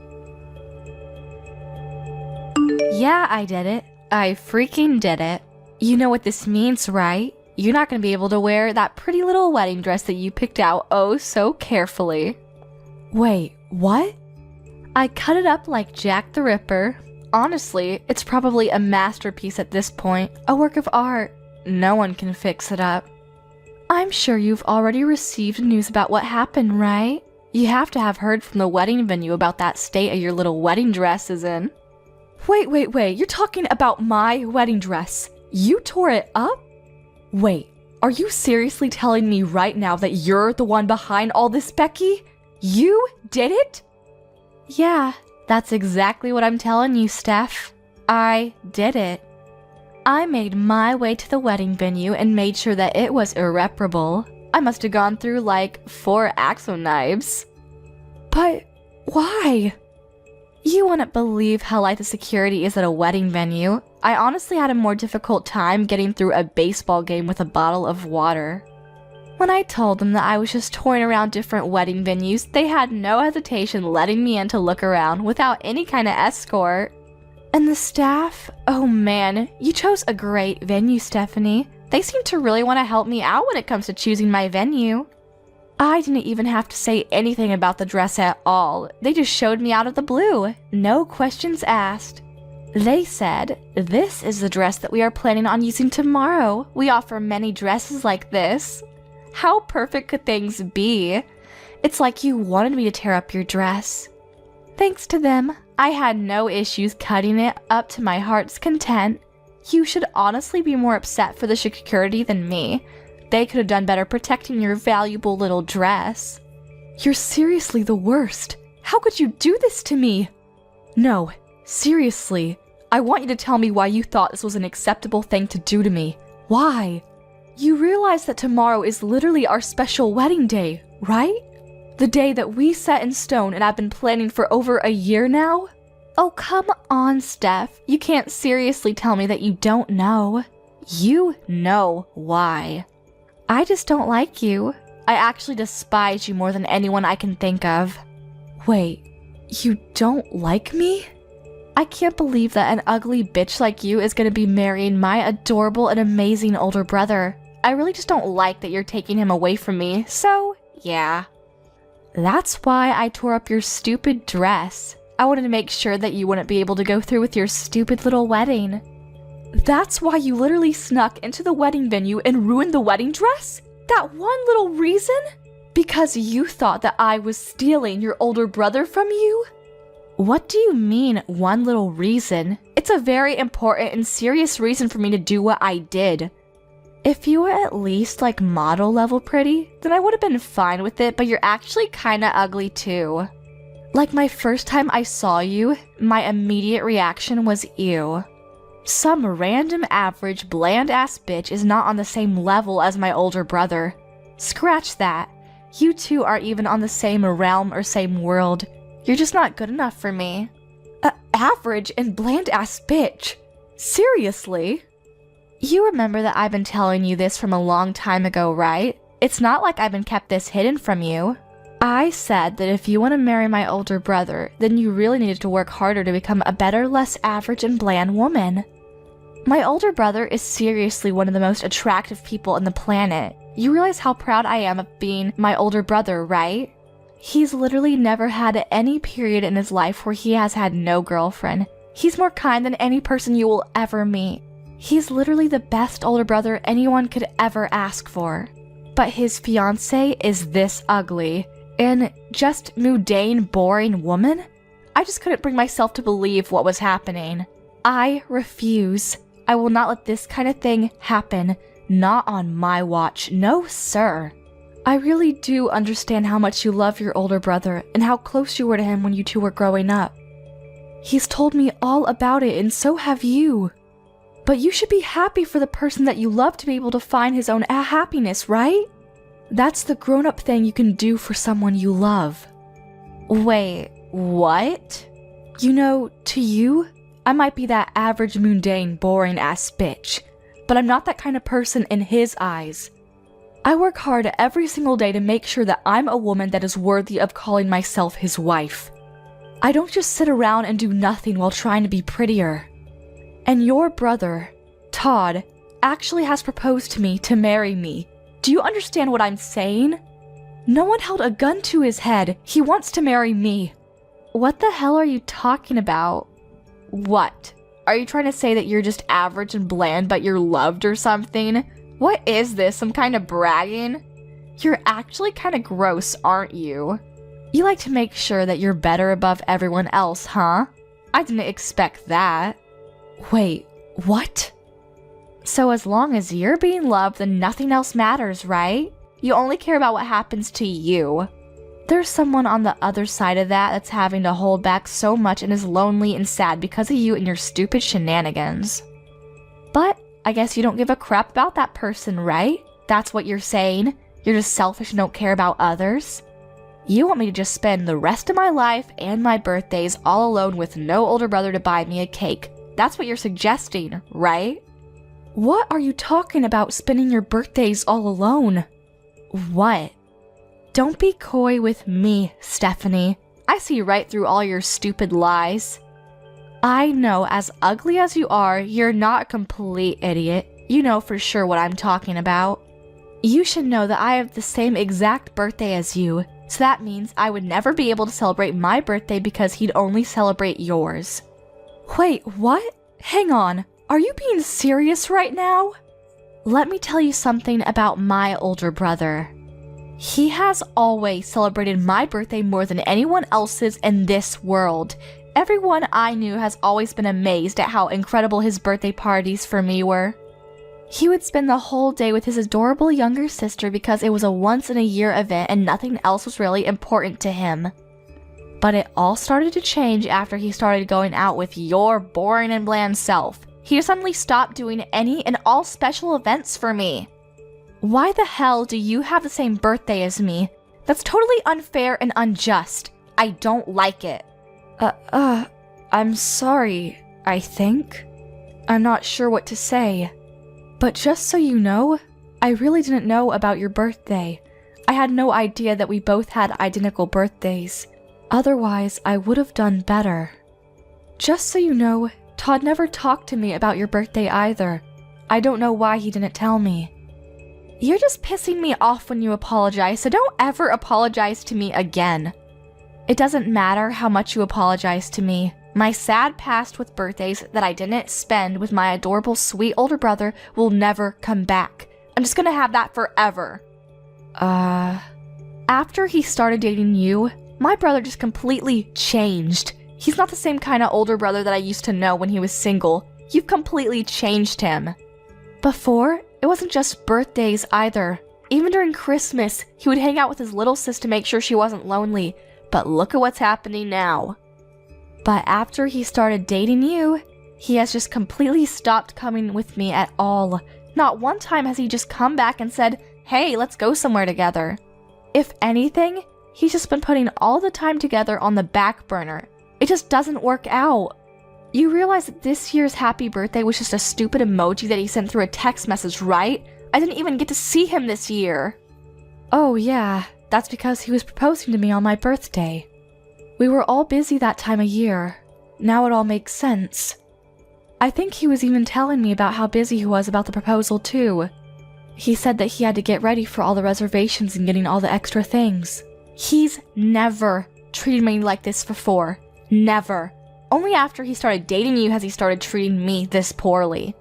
Yeah, I did it. I freaking did it. You know what this means, right? You're not gonna be able to wear that pretty little wedding dress that you picked out oh so carefully. Wait, what? I cut it up like Jack the Ripper. Honestly, it's probably a masterpiece at this point, a work of art. No one can fix it up. I'm sure you've already received news about what happened, right? You have to have heard from the wedding venue about that state of your little wedding dress is in. Wait, you're talking about my wedding dress? You tore it up? Wait, are you seriously telling me right now that you're the one behind all this, Becky? You did it? Yeah, that's exactly what I'm telling you, Steph. I did it. I made my way to the wedding venue and made sure that it was irreparable. I must have gone through like 4 Axo knives. But why? You wouldn't believe how light the security is at a wedding venue. I honestly had a more difficult time getting through a baseball game with a bottle of water. When I told them that I was just touring around different wedding venues, they had no hesitation letting me in to look around without any kind of escort. And the staff? Oh man, you chose a great venue, Stephanie. They seem to really want to help me out when it comes to choosing my venue. I didn't even have to say anything about the dress at all. They just showed me out of the blue. No questions asked. They said, "This is the dress that we are planning on using tomorrow. We offer many dresses like this." How perfect could things be? It's like you wanted me to tear up your dress. Thanks to them, I had no issues cutting it up to my heart's content. You should honestly be more upset for the security than me. They could have done better protecting your valuable little dress. You're seriously the worst. How could you do this to me? No, seriously. I want you to tell me why you thought this was an acceptable thing to do to me. Why? You realize that tomorrow is literally our special wedding day, right? The day that we set in stone and I've been planning for over a year now? Oh, come on, Steph. You can't seriously tell me that you don't know. You know why. I just don't like you. I actually despise you more than anyone I can think of. Wait, you don't like me? I can't believe that an ugly bitch like you is gonna be marrying my adorable and amazing older brother. I really just don't like that you're taking him away from me, so yeah. That's why I tore up your stupid dress. I wanted to make sure that you wouldn't be able to go through with your stupid little wedding. That's why you literally snuck into the wedding venue and ruined the wedding dress? That one little reason? Because you thought that I was stealing your older brother from you? What do you mean, one little reason? It's a very important and serious reason for me to do what I did. If you were at least like model level pretty, then I would have been fine with it, but you're actually kinda ugly too. Like my first time I saw you, my immediate reaction was ew. Some random average bland ass bitch is not on the same level as my older brother. Scratch that. You two aren't even on the same realm or same world. You're just not good enough for me. Average and bland ass bitch. Seriously? You remember that I've been telling you this from a long time ago, right? It's not like I've been kept this hidden from you. I said that if you want to marry my older brother, then you really needed to work harder to become a better, less average and bland woman. My older brother is seriously one of the most attractive people on the planet. You realize how proud I am of being my older brother, right? He's literally never had any period in his life where he has had no girlfriend. He's more kind than any person you will ever meet. He's literally the best older brother anyone could ever ask for. But his fiancé is this ugly. And just mundane, boring woman? I just couldn't bring myself to believe what was happening. I refuse. I will not let this kind of thing happen. Not on my watch. No, sir. I really do understand how much you love your older brother and how close you were to him when you two were growing up. He's told me all about it, and so have you. But you should be happy for the person that you love to be able to find his own happiness, right? That's the grown-up thing you can do for someone you love. Wait, what? You know, to you, I might be that average, mundane, boring-ass bitch, but I'm not that kind of person in his eyes. I work hard every single day to make sure that I'm a woman that is worthy of calling myself his wife. I don't just sit around and do nothing while trying to be prettier. And your brother, Todd, actually has proposed to me to marry me. Do you understand what I'm saying? No one held a gun to his head. He wants to marry me. What the hell are you talking about? What? Are you trying to say that you're just average and bland but you're loved or something? What is this, some kind of bragging? You're actually kind of gross, aren't you? You like to make sure that you're better above everyone else, huh? I didn't expect that. Wait, what? So as long as you're being loved, then nothing else matters, right? You only care about what happens to you. There's someone on the other side of that's having to hold back so much and is lonely and sad because of you and your stupid shenanigans. But I guess you don't give a crap about that person, right? That's what you're saying? You're just selfish and don't care about others? You want me to just spend the rest of my life and my birthdays all alone with no older brother to buy me a cake. That's what you're suggesting, right? What are you talking about, spending your birthdays all alone? What? Don't be coy with me, Stephanie. I see right through all your stupid lies. I know, as ugly as you are, you're not a complete idiot. You know for sure what I'm talking about. You should know that I have the same exact birthday as you, so that means I would never be able to celebrate my birthday because he'd only celebrate yours. Wait, what? Hang on. Are you being serious right now? Let me tell you something about my older brother. He has always celebrated my birthday more than anyone else's in this world. Everyone I knew has always been amazed at how incredible his birthday parties for me were. He would spend the whole day with his adorable younger sister because it was a once-in-a-year event and nothing else was really important to him. But it all started to change after he started going out with your boring and bland self. He suddenly stopped doing any and all special events for me. Why the hell do you have the same birthday as me? That's totally unfair and unjust. I don't like it. I'm sorry, I think. I'm not sure what to say. But just so you know, I really didn't know about your birthday. I had no idea that we both had identical birthdays. Otherwise, I would have done better. Just so you know, Todd never talked to me about your birthday either. I don't know why he didn't tell me. You're just pissing me off when you apologize, so don't ever apologize to me again. It doesn't matter how much you apologize to me. My sad past with birthdays that I didn't spend with my adorable sweet older brother will never come back. I'm just gonna have that forever. After he started dating you, my brother just completely changed. He's not the same kind of older brother that I used to know when he was single. You've completely changed him. Before, it wasn't just birthdays either. Even during Christmas, he would hang out with his little sis to make sure she wasn't lonely. But look at what's happening now. But after he started dating you, he has just completely stopped coming with me at all. Not one time has he just come back and said, "Hey, let's go somewhere together." If anything, he's just been putting all the time together on the back burner. It just doesn't work out. You realize that this year's happy birthday was just a stupid emoji that he sent through a text message, right? I didn't even get to see him this year. Oh yeah, that's because he was proposing to me on my birthday. We were all busy that time of year. Now it all makes sense. I think he was even telling me about how busy he was about the proposal too. He said that he had to get ready for all the reservations and getting all the extra things. He's never treated me like this before. Never. Only after he started dating you has he started treating me this poorly.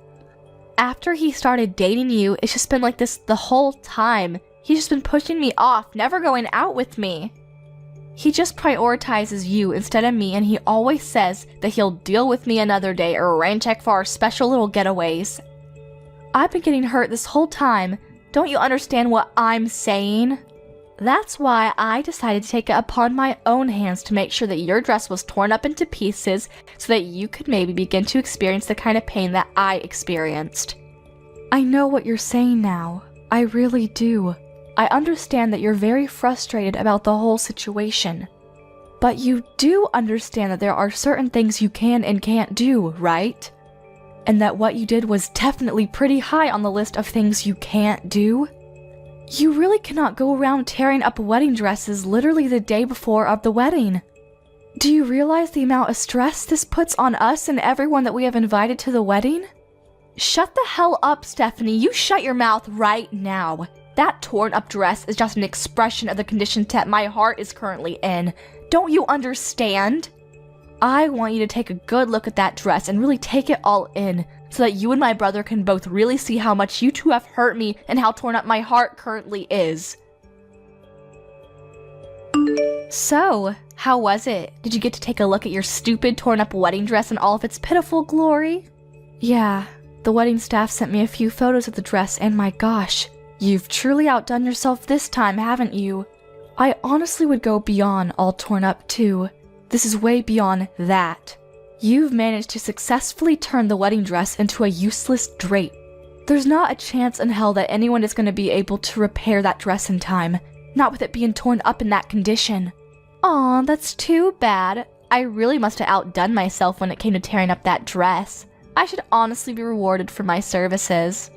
After he started dating you, it's just been like this the whole time. He's just been pushing me off, never going out with me. He just prioritizes you instead of me, and he always says that he'll deal with me another day or rain check for our special little getaways. I've been getting hurt this whole time. Don't you understand what I'm saying? That's why I decided to take it upon my own hands to make sure that your dress was torn up into pieces so that you could maybe begin to experience the kind of pain that I experienced. I know what you're saying now. I really do. I understand that you're very frustrated about the whole situation. But you do understand that there are certain things you can and can't do, right? And that what you did was definitely pretty high on the list of things you can't do? You really cannot go around tearing up wedding dresses literally the day before of the wedding. Do you realize the amount of stress this puts on us and everyone that we have invited to the wedding? Shut the hell up, Stephanie. You shut your mouth right now. That torn up dress is just an expression of the condition that my heart is currently in. Don't you understand? I want you to take a good look at that dress and really take it all in, so that you and my brother can both really see how much you two have hurt me and how torn up my heart currently is. So, how was it? Did you get to take a look at your stupid torn up wedding dress in all of its pitiful glory? Yeah, the wedding staff sent me a few photos of the dress, and my gosh, you've truly outdone yourself this time, haven't you? I honestly would go beyond all torn up too. This is way beyond that. You've managed to successfully turn the wedding dress into a useless drape. There's not a chance in hell that anyone is going to be able to repair that dress in time, not with it being torn up in that condition. Aw, that's too bad. I really must have outdone myself when it came to tearing up that dress. I should honestly be rewarded for my services.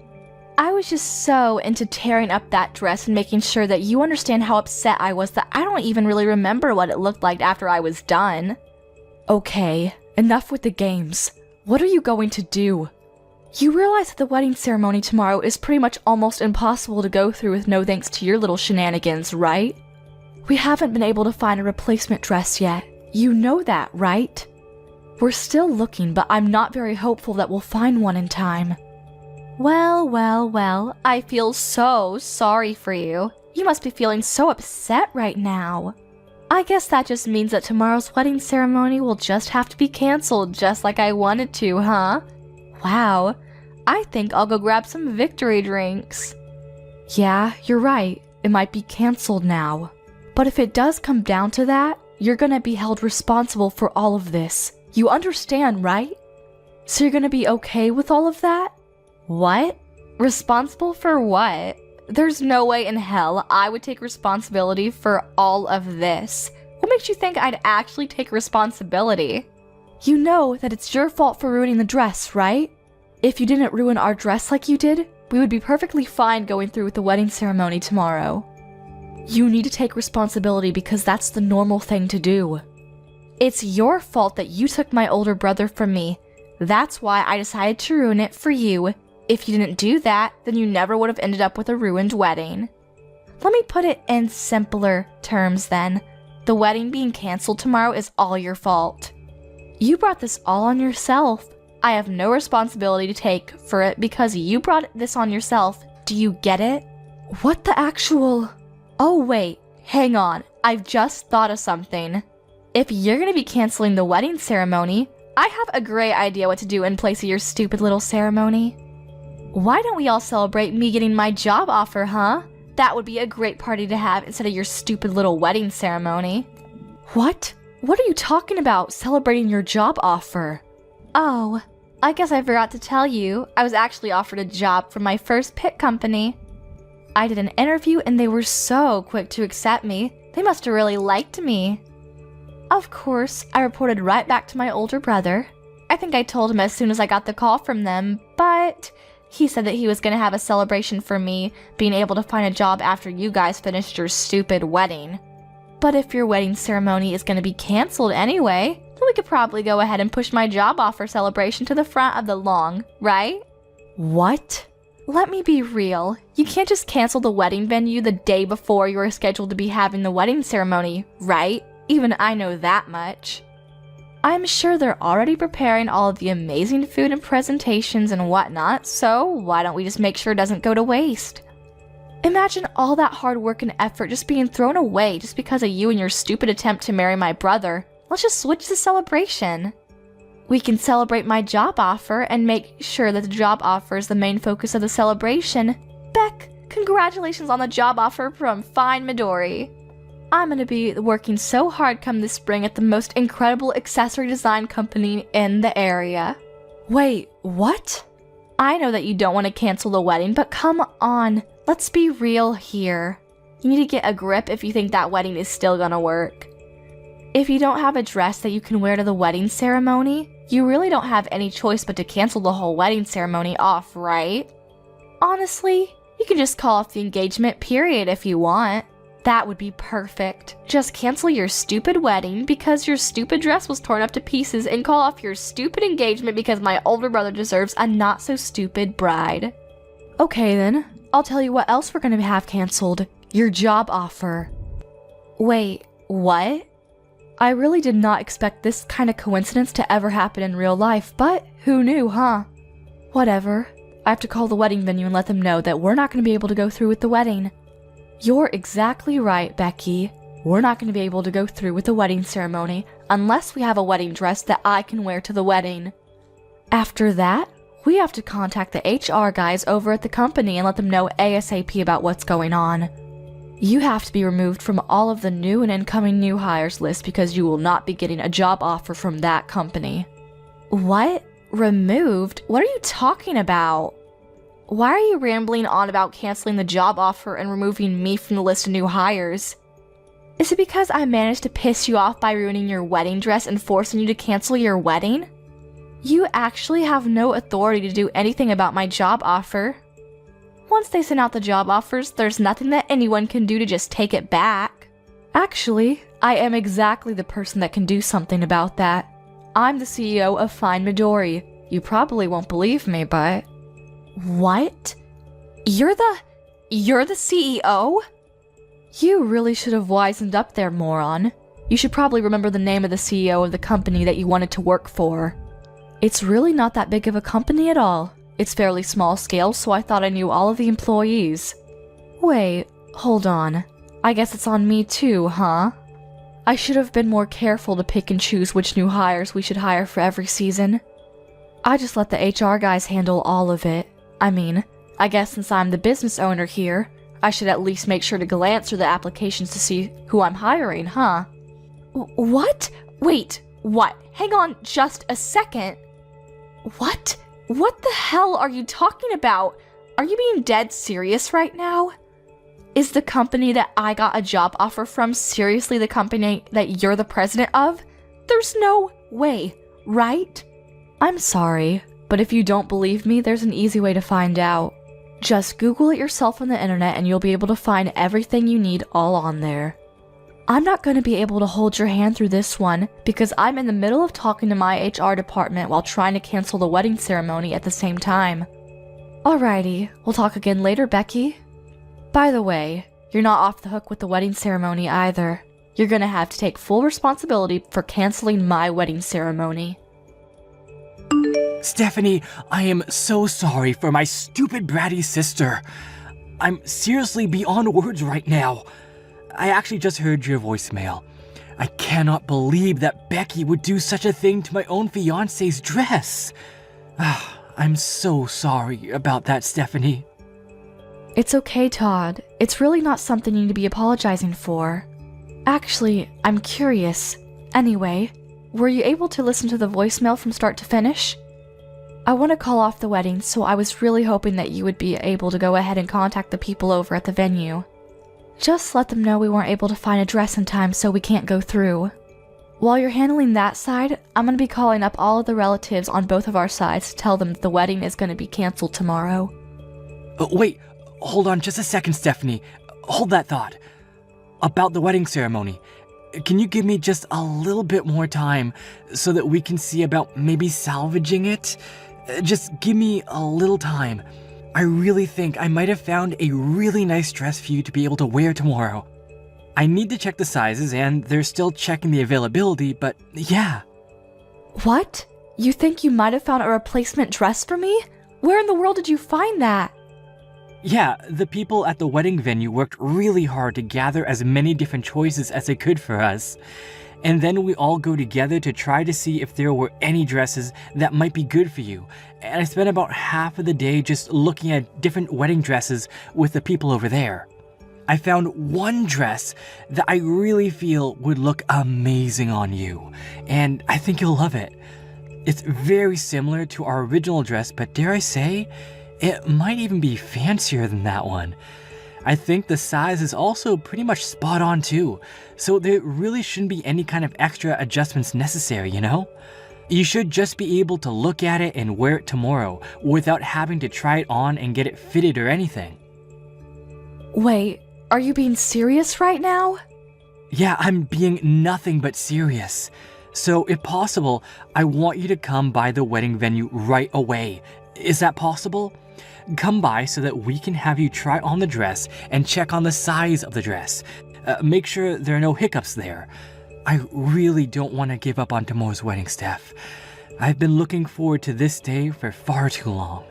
I was just so into tearing up that dress and making sure that you understand how upset I was that I don't even really remember what it looked like after I was done. Okay, enough with the games. What are you going to do? You realize that the wedding ceremony tomorrow is pretty much almost impossible to go through with no thanks to your little shenanigans, right? We haven't been able to find a replacement dress yet. You know that, right? We're still looking, but I'm not very hopeful that we'll find one in time. Well, I feel so sorry for you. You must be feeling so upset right now. I guess that just means that tomorrow's wedding ceremony will just have to be canceled just like I wanted to, huh? Wow, I think I'll go grab some victory drinks. Yeah, you're right. It might be canceled now. But if it does come down to that, you're gonna be held responsible for all of this. You understand, right? So you're gonna be okay with all of that? What? Responsible for what? There's no way in hell I would take responsibility for all of this. What makes you think I'd actually take responsibility? You know that it's your fault for ruining the dress, right? If you didn't ruin our dress like you did, we would be perfectly fine going through with the wedding ceremony tomorrow. You need to take responsibility because that's the normal thing to do. It's your fault that you took my older brother from me. That's why I decided to ruin it for you. If you didn't do that, then you never would have ended up with a ruined wedding. Let me put it in simpler terms then. The wedding being canceled tomorrow is all your fault. You brought this all on yourself. I have no responsibility to take for it because you brought this on yourself. Do you get it? What the actual... Oh wait, hang on. I've just thought of something. If you're gonna be canceling the wedding ceremony, I have a great idea what to do in place of your stupid little ceremony. Why don't we all celebrate me getting my job offer, huh? That would be a great party to have instead of your stupid little wedding ceremony. What? What are you talking about, celebrating your job offer? Oh, I guess I forgot to tell you. I was actually offered a job from my first pit company. I did an interview and they were so quick to accept me. They must have really liked me. Of course, I reported right back to my older brother. I think I told him as soon as I got the call from them, but... he said that he was going to have a celebration for me being able to find a job after you guys finished your stupid wedding. But if your wedding ceremony is going to be canceled anyway, then we could probably go ahead and push my job offer celebration to the front of the lawn, right? What? Let me be real. You can't just cancel the wedding venue the day before you are scheduled to be having the wedding ceremony, right? Even I know that much. I'm sure they're already preparing all of the amazing food and presentations and whatnot, so why don't we just make sure it doesn't go to waste? Imagine all that hard work and effort just being thrown away just because of you and your stupid attempt to marry my brother. Let's just switch the celebration. We can celebrate my job offer and make sure that the job offer is the main focus of the celebration. Beck, congratulations on the job offer from fine Midori. I'm gonna be working so hard come this spring at the most incredible accessory design company in the area. Wait, what? I know that you don't want to cancel the wedding, but come on, let's be real here. You need to get a grip if you think that wedding is still gonna work. If you don't have a dress that you can wear to the wedding ceremony, you really don't have any choice but to cancel the whole wedding ceremony off, right? Honestly, you can just call off the engagement period if you want. That would be perfect. Just cancel your stupid wedding because your stupid dress was torn up to pieces and call off your stupid engagement because my older brother deserves a not-so-stupid bride. Okay then, I'll tell you what else we're gonna have canceled. Your job offer. Wait, what? I really did not expect this kind of coincidence to ever happen in real life, but who knew, huh? Whatever. I have to call the wedding venue and let them know that we're not going to be able to go through with the wedding. You're exactly right, Becky. We're not going to be able to go through with the wedding ceremony unless we have a wedding dress that I can wear to the wedding. After that, we have to contact the HR guys over at the company and let them know ASAP about what's going on. You have to be removed from all of the new and incoming new hires list because you will not be getting a job offer from that company. What? Removed? What are you talking about? Why are you rambling on about canceling the job offer and removing me from the list of new hires? Is it because I managed to piss you off by ruining your wedding dress and forcing you to cancel your wedding? You actually have no authority to do anything about my job offer. Once they send out the job offers, there's nothing that anyone can do to just take it back. Actually, I am exactly the person that can do something about that. I'm the CEO of Fine Midori. You probably won't believe me, but... What? You're the CEO? You really should have wisened up there, moron. You should probably remember the name of the CEO of the company that you wanted to work for. It's really not that big of a company at all. It's fairly small scale, so I thought I knew all of the employees. Wait, hold on. I guess it's on me too, huh? I should have been more careful to pick and choose which new hires we should hire for every season. I just let the HR guys handle all of it. I mean, I guess since I'm the business owner here, I should at least make sure to glance through the applications to see who I'm hiring, huh? What? Wait, what? Hang on just a second. What? What the hell are you talking about? Are you being dead serious right now? Is the company that I got a job offer from seriously the company that you're the president of? There's no way, right? I'm sorry, but if you don't believe me, there's an easy way to find out. Just Google it yourself on the internet and you'll be able to find everything you need all on there. I'm not going to be able to hold your hand through this one because I'm in the middle of talking to my HR department while trying to cancel the wedding ceremony at the same time. Alrighty, we'll talk again later, Becky. By the way, you're not off the hook with the wedding ceremony either. You're gonna have to take full responsibility for canceling my wedding ceremony. Stephanie, I am so sorry for my stupid bratty sister. I'm seriously beyond words right now. I actually just heard your voicemail. I cannot believe that Becky would do such a thing to my own fiancé's dress. I'm so sorry about that, Stephanie. It's okay, Todd. It's really not something you need to be apologizing for. Actually, I'm curious. Anyway, were you able to listen to the voicemail from start to finish? I want to call off the wedding, so I was really hoping that you would be able to go ahead and contact the people over at the venue. Just let them know we weren't able to find a dress in time, so we can't go through. While you're handling that side, I'm going to be calling up all of the relatives on both of our sides to tell them that the wedding is going to be canceled tomorrow. Wait, hold on just a second, Stephanie. Hold that thought. About the wedding ceremony, can you give me just a little bit more time so that we can see about maybe salvaging it? Just give me a little time. I really think I might have found a really nice dress for you to be able to wear tomorrow. I need to check the sizes and they're still checking the availability, but yeah. What? You think you might have found a replacement dress for me? Where in the world did you find that? Yeah, the people at the wedding venue worked really hard to gather as many different choices as they could for us. And then we all go together to try to see if there were any dresses that might be good for you. And I spent about half of the day just looking at different wedding dresses with the people over there. I found one dress that I really feel would look amazing on you, and I think you'll love it. It's very similar to our original dress, but dare I say, it might even be fancier than that one. I think the size is also pretty much spot on too, so there really shouldn't be any kind of extra adjustments necessary, you know? You should just be able to look at it and wear it tomorrow without having to try it on and get it fitted or anything. Wait, are you being serious right now? Yeah, I'm being nothing but serious. So if possible, I want you to come by the wedding venue right away. Is that possible? Come by so that we can have you try on the dress and check on the size of the dress. Make sure there are no hiccups there. I really don't want to give up on tomorrow's wedding, Steph. I've been looking forward to this day for far too long.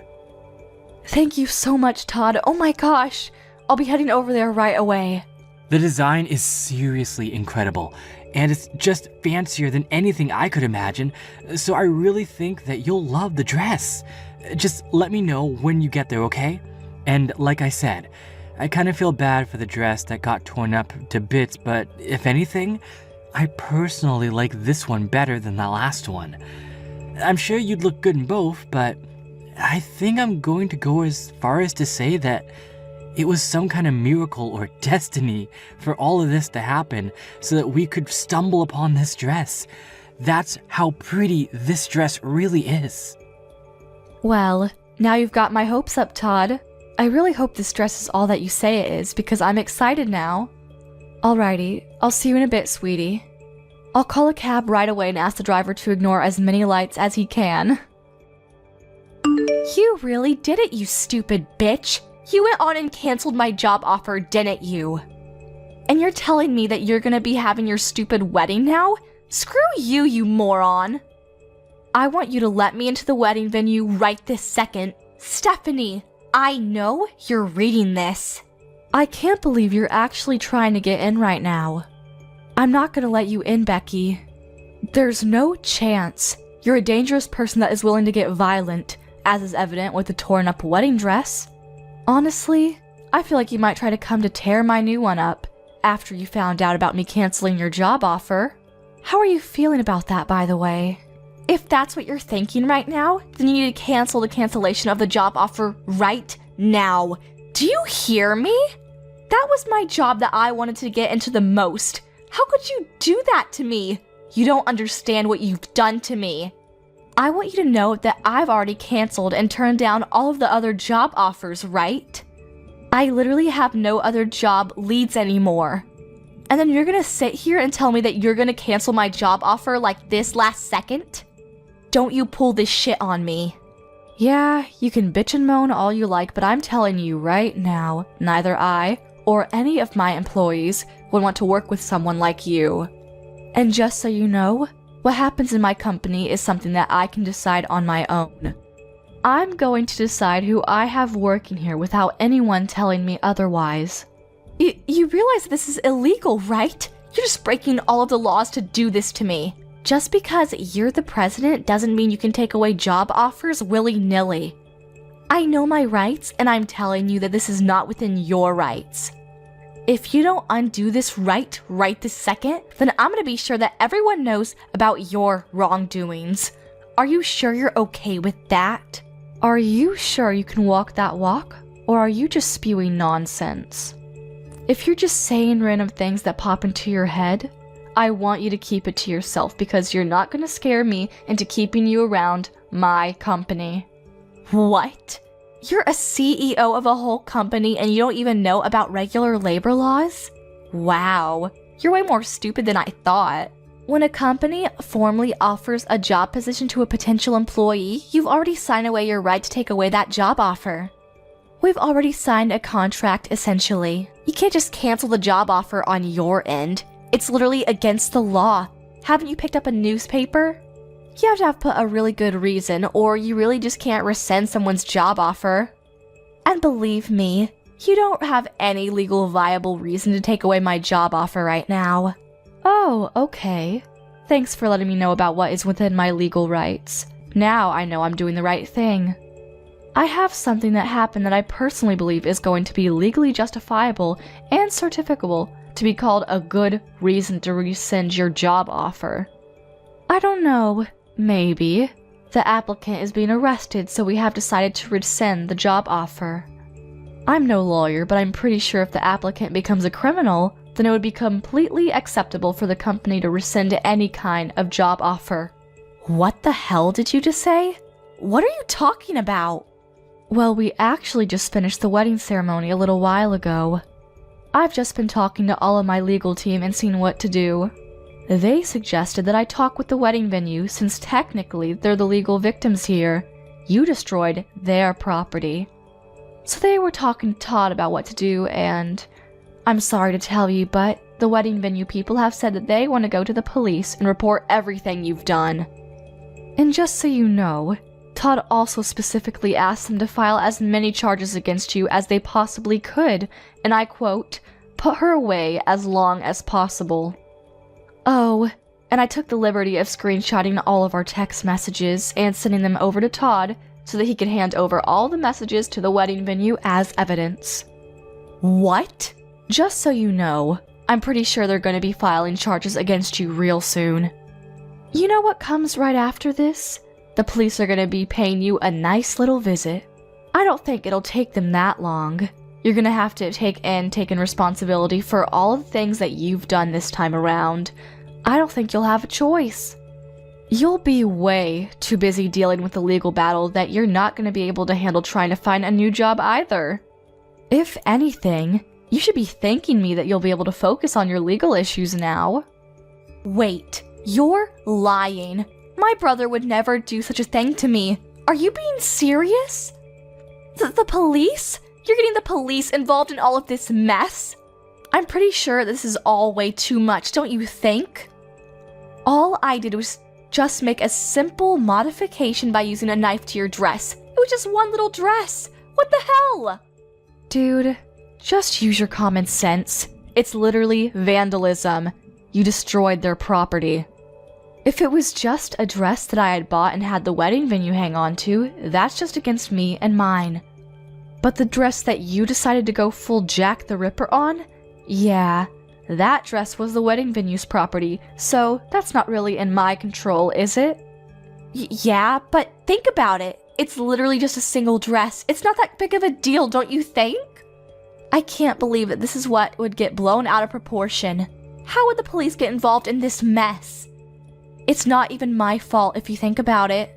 Thank you so much, Todd. Oh my gosh. I'll be heading over there right away. The design is seriously incredible, and it's just fancier than anything I could imagine, so I really think that you'll love the dress. Just let me know when you get there, okay? And like I said, I kind of feel bad for the dress that got torn up to bits, but if anything, I personally like this one better than the last one. I'm sure you'd look good in both, but I think I'm going to go as far as to say that it was some kind of miracle or destiny for all of this to happen so that we could stumble upon this dress. That's how pretty this dress really is. Well, now you've got my hopes up, Todd. I really hope this dress is all that you say it is because I'm excited now. Alrighty, I'll see you in a bit, sweetie. I'll call a cab right away and ask the driver to ignore as many lights as he can. You really did it, you stupid bitch. You went on and canceled my job offer, didn't you? And you're telling me that you're gonna be having your stupid wedding now? Screw you, you moron. I want you to let me into the wedding venue right this second. Stephanie, I know you're reading this. I can't believe you're actually trying to get in right now. I'm not gonna let you in, Becky. There's no chance. You're a dangerous person that is willing to get violent, as is evident with the torn up wedding dress. Honestly, I feel like you might try to come to tear my new one up after you found out about me canceling your job offer. How are you feeling about that, by the way? If that's what you're thinking right now, then you need to cancel the cancellation of the job offer right now. Do you hear me? That was my job that I wanted to get into the most. How could you do that to me? You don't understand what you've done to me. I want you to know that I've already canceled and turned down all of the other job offers, right? I literally have no other job leads anymore. And then you're gonna sit here and tell me that you're gonna cancel my job offer like this last second? Don't you pull this shit on me. Yeah, you can bitch and moan all you like, but I'm telling you right now, neither I or any of my employees would want to work with someone like you. And just so you know, what happens in my company is something that I can decide on my own. I'm going to decide who I have working here without anyone telling me otherwise. You realize this is illegal, right? You're just breaking all of the laws to do this to me. Just because you're the president doesn't mean you can take away job offers willy-nilly. I know my rights, and I'm telling you that this is not within your rights. If you don't undo this right this second, then I'm gonna be sure that everyone knows about your wrongdoings. Are you sure you're okay with that? Are you sure you can walk that walk? Or are you just spewing nonsense? If you're just saying random things that pop into your head, I want you to keep it to yourself because you're not gonna scare me into keeping you around my company. What? You're a CEO of a whole company and you don't even know about regular labor laws? Wow, you're way more stupid than I thought. When a company formally offers a job position to a potential employee, you've already signed away your right to take away that job offer. We've already signed a contract, essentially. You can't just cancel the job offer on your end. It's literally against the law. Haven't you picked up a newspaper? You have to have put a really good reason, or you really just can't rescind someone's job offer. And believe me, you don't have any legal viable reason to take away my job offer right now. Oh, okay. Thanks for letting me know about what is within my legal rights. Now I know I'm doing the right thing. I have something that happened that I personally believe is going to be legally justifiable and certificable to be called a good reason to rescind your job offer. I don't know. Maybe. The applicant is being arrested, so we have decided to rescind the job offer. I'm no lawyer, but I'm pretty sure if the applicant becomes a criminal, then it would be completely acceptable for the company to rescind any kind of job offer. What the hell did you just say? What are you talking about? Well, we actually just finished the wedding ceremony a little while ago. I've just been talking to all of my legal team and seeing what to do. They suggested that I talk with the wedding venue since technically they're the legal victims here. You destroyed their property. So they were talking to Todd about what to do, and I'm sorry to tell you, but the wedding venue people have said that they want to go to the police and report everything you've done. And just so you know, Todd also specifically asked them to file as many charges against you as they possibly could, and I quote, "put her away as long as possible." Oh, and I took the liberty of screenshotting all of our text messages and sending them over to Todd so that he could hand over all the messages to the wedding venue as evidence. What? Just so you know, I'm pretty sure they're going to be filing charges against you real soon. You know what comes right after this? The police are going to be paying you a nice little visit. I don't think it'll take them that long. You're going to have to take in responsibility for all of the things that you've done this time around. I don't think you'll have a choice. You'll be way too busy dealing with the legal battle that you're not going to be able to handle trying to find a new job either. If anything, you should be thanking me that you'll be able to focus on your legal issues now. Wait, you're lying. My brother would never do such a thing to me. Are you being serious? The police? You're getting the police involved in all of this mess? I'm pretty sure this is all way too much, don't you think? All I did was just make a simple modification by using a knife to your dress. It was just one little dress. What the hell? Dude, just use your common sense. It's literally vandalism. You destroyed their property. If it was just a dress that I had bought and had the wedding venue hang on to, that's just against me and mine. But the dress that you decided to go full Jack the Ripper on? Yeah, that dress was the wedding venue's property, so that's not really in my control, is it? Yeah, but think about it. It's literally just a single dress. It's not that big of a deal, don't you think? I can't believe that this is what would get blown out of proportion. How would the police get involved in this mess? It's not even my fault if you think about it.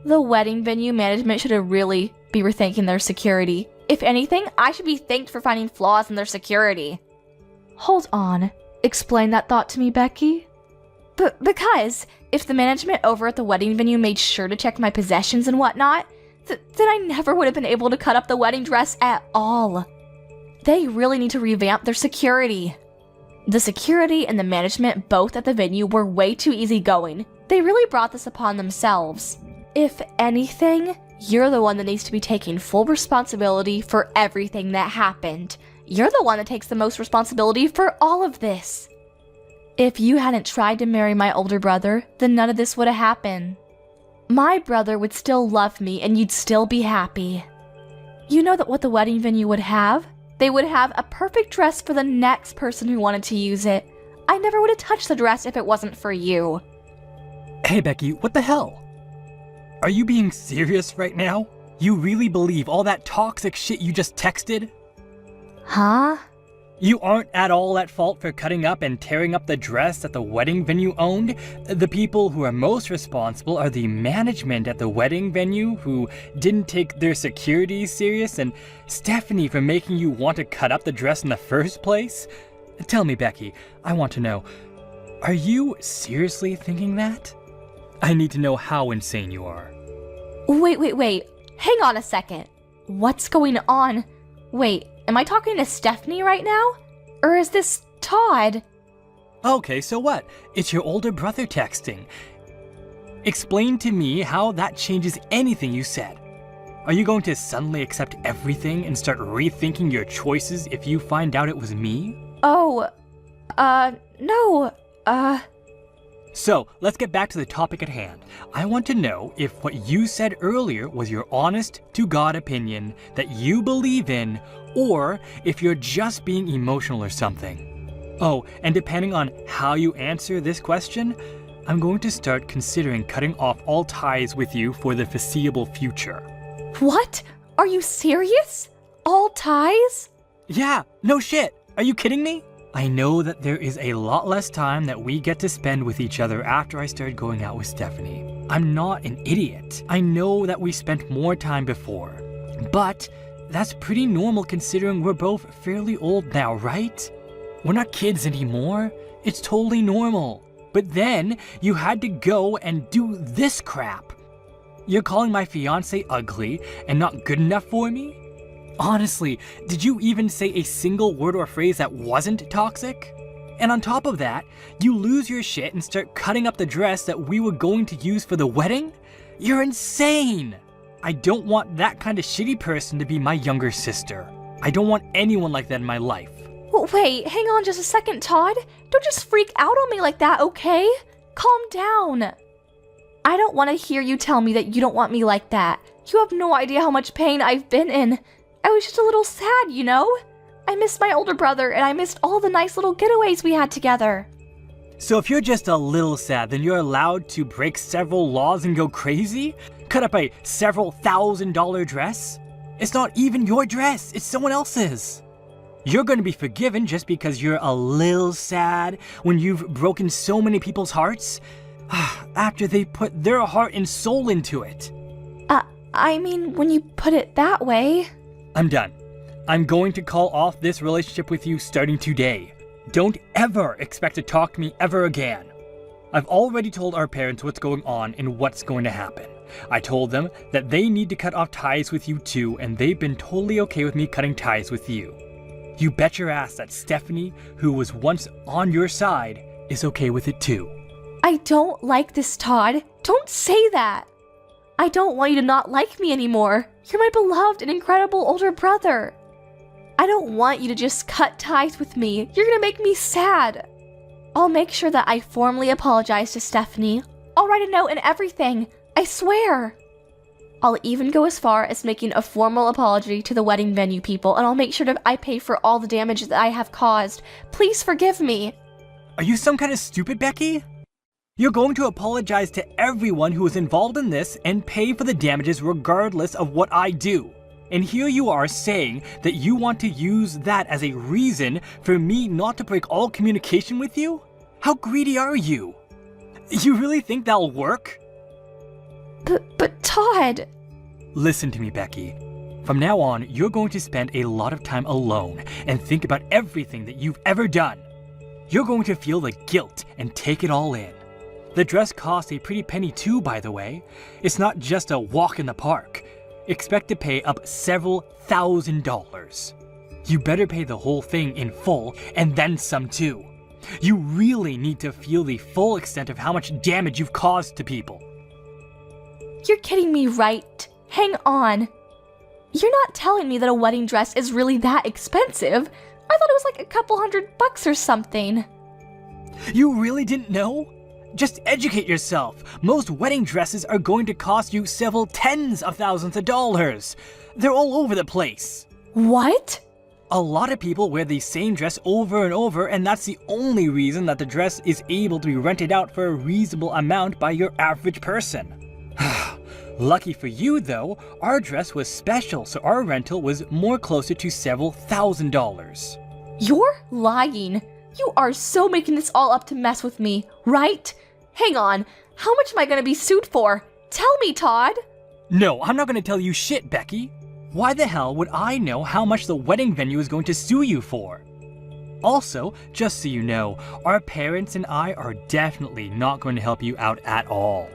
The wedding venue management should have really be rethinking their security. If anything, I should be thanked for finding flaws in their security. Hold on. Explain that thought to me, Becky. Because if the management over at the wedding venue made sure to check my possessions and whatnot, then I never would have been able to cut up the wedding dress at all. They really need to revamp their security. The security and the management both at the venue were way too easygoing. They really brought this upon themselves. If anything, you're the one that needs to be taking full responsibility for everything that happened. You're the one that takes the most responsibility for all of this. If you hadn't tried to marry my older brother, then none of this would have happened. My brother would still love me and you'd still be happy. You know that what the wedding venue would have? They would have a perfect dress for the next person who wanted to use it. I never would have touched the dress if it wasn't for you. Hey Becky, what the hell? Are you being serious right now? You really believe all that toxic shit you just texted? Huh? You aren't at all at fault for cutting up and tearing up the dress that the wedding venue owned. The people who are most responsible are the management at the wedding venue who didn't take their security serious, and Stephanie for making you want to cut up the dress in the first place. Tell me, Becky, I want to know, are you seriously thinking that? I need to know how insane you are. Wait. Hang on a second. What's going on? Wait, am I talking to Stephanie right now? Or is this Todd? Okay, so what? It's your older brother texting. Explain to me how that changes anything you said. Are you going to suddenly accept everything and start rethinking your choices if you find out it was me? Oh, no, So, let's get back to the topic at hand. I want to know if what you said earlier was your honest-to-God opinion that you believe in, or if you're just being emotional or something. Oh, and depending on how you answer this question, I'm going to start considering cutting off all ties with you for the foreseeable future. What? Are you serious? All ties? Yeah, no shit. Are you kidding me? I know that there is a lot less time that we get to spend with each other after I started going out with Stephanie. I'm not an idiot. I know that we spent more time before. But that's pretty normal considering we're both fairly old now, right? We're not kids anymore. It's totally normal. But then you had to go and do this crap. You're calling my fiancé ugly and not good enough for me? Honestly, did you even say a single word or phrase that wasn't toxic? And on top of that, you lose your shit and start cutting up the dress that we were going to use for the wedding? You're insane! I don't want that kind of shitty person to be my younger sister. I don't want anyone like that in my life. Wait, hang on just a second, Todd. Don't just freak out on me like that, okay? Calm down. I don't want to hear you tell me that you don't want me like that. You have no idea how much pain I've been in. I was just a little sad, you know? I missed my older brother and I missed all the nice little getaways we had together. So if you're just a little sad, then you're allowed to break several laws and go crazy? Cut up a several $1,000 dress? It's not even your dress, it's someone else's. You're going to be forgiven just because you're a little sad when you've broken so many people's hearts? After they put their heart and soul into it. I mean, when you put it that way. I'm done. I'm going to call off this relationship with you starting today. Don't ever expect to talk to me ever again. I've already told our parents what's going on and what's going to happen. I told them that they need to cut off ties with you too, and they've been totally okay with me cutting ties with you. You bet your ass that Stephanie, who was once on your side, is okay with it too. I don't like this, Todd. Don't say that. I don't want you to not like me anymore. You're my beloved and incredible older brother. I don't want you to just cut ties with me. You're gonna make me sad. I'll make sure that I formally apologize to Stephanie. I'll write a note and everything. I swear. I'll even go as far as making a formal apology to the wedding venue people, and I'll make sure that I pay for all the damage that I have caused. Please forgive me. Are you some kind of stupid, Becky? You're going to apologize to everyone who was involved in this and pay for the damages regardless of what I do. And here you are saying that you want to use that as a reason for me not to break all communication with you? How greedy are you? You really think that'll work? But Todd... Listen to me, Becky. From now on, you're going to spend a lot of time alone and think about everything that you've ever done. You're going to feel the guilt and take it all in. The dress costs a pretty penny too, by the way. It's not just a walk in the park. Expect to pay up several $1,000s. You better pay the whole thing in full and then some too. You really need to feel the full extent of how much damage you've caused to people. You're kidding me, right? Hang on. You're not telling me that a wedding dress is really that expensive. I thought it was like a couple $100 or something. You really didn't know? Just educate yourself. Most wedding dresses are going to cost you several tens of thousands of dollars. They're all over the place. What? A lot of people wear the same dress over and over, and that's the only reason that the dress is able to be rented out for a reasonable amount by your average person. Lucky for you though, our dress was special, so our rental was more closer to several $1,000s. You're lying. You are so making this all up to mess with me, right? Hang on, how much am I gonna be sued for? Tell me, Todd! No, I'm not gonna tell you shit, Becky. Why the hell would I know how much the wedding venue is going to sue you for? Also, just so you know, our parents and I are definitely not going to help you out at all.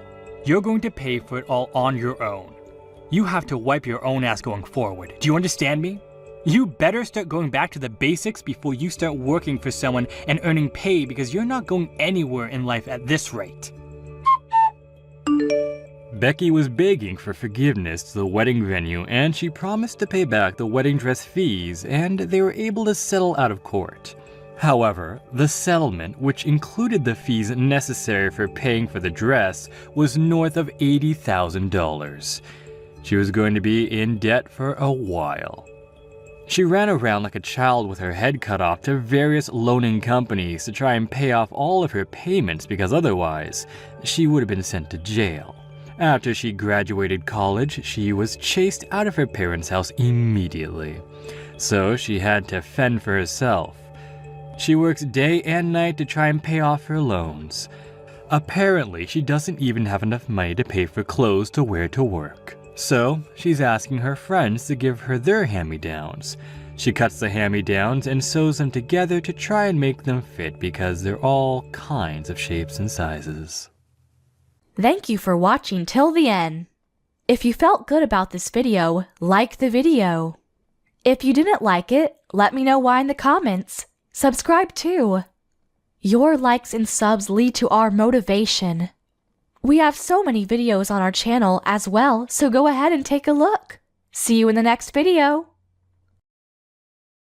You're going to pay for it all on your own. You have to wipe your own ass going forward. Do you understand me? You better start going back to the basics before you start working for someone and earning pay, because you're not going anywhere in life at this rate. Becky was begging for forgiveness to the wedding venue, and she promised to pay back the wedding dress fees, and they were able to settle out of court. However, the settlement, which included the fees necessary for paying for the dress, was north of $80,000. She was going to be in debt for a while. She ran around like a child with her head cut off to various loaning companies to try and pay off all of her payments, because otherwise, she would have been sent to jail. After she graduated college, she was chased out of her parents' house immediately. So she had to fend for herself. She works day and night to try and pay off her loans. Apparently, she doesn't even have enough money to pay for clothes to wear to work. So, she's asking her friends to give her their hand-me-downs. She cuts the hand-me-downs and sews them together to try and make them fit because they're all kinds of shapes and sizes. Thank you for watching till the end. If you felt good about this video, like the video. If you didn't like it, let me know why in the comments. Subscribe too. Your likes and subs lead to our motivation. We have so many videos on our channel as well, so go ahead and take a look. See you in the next video.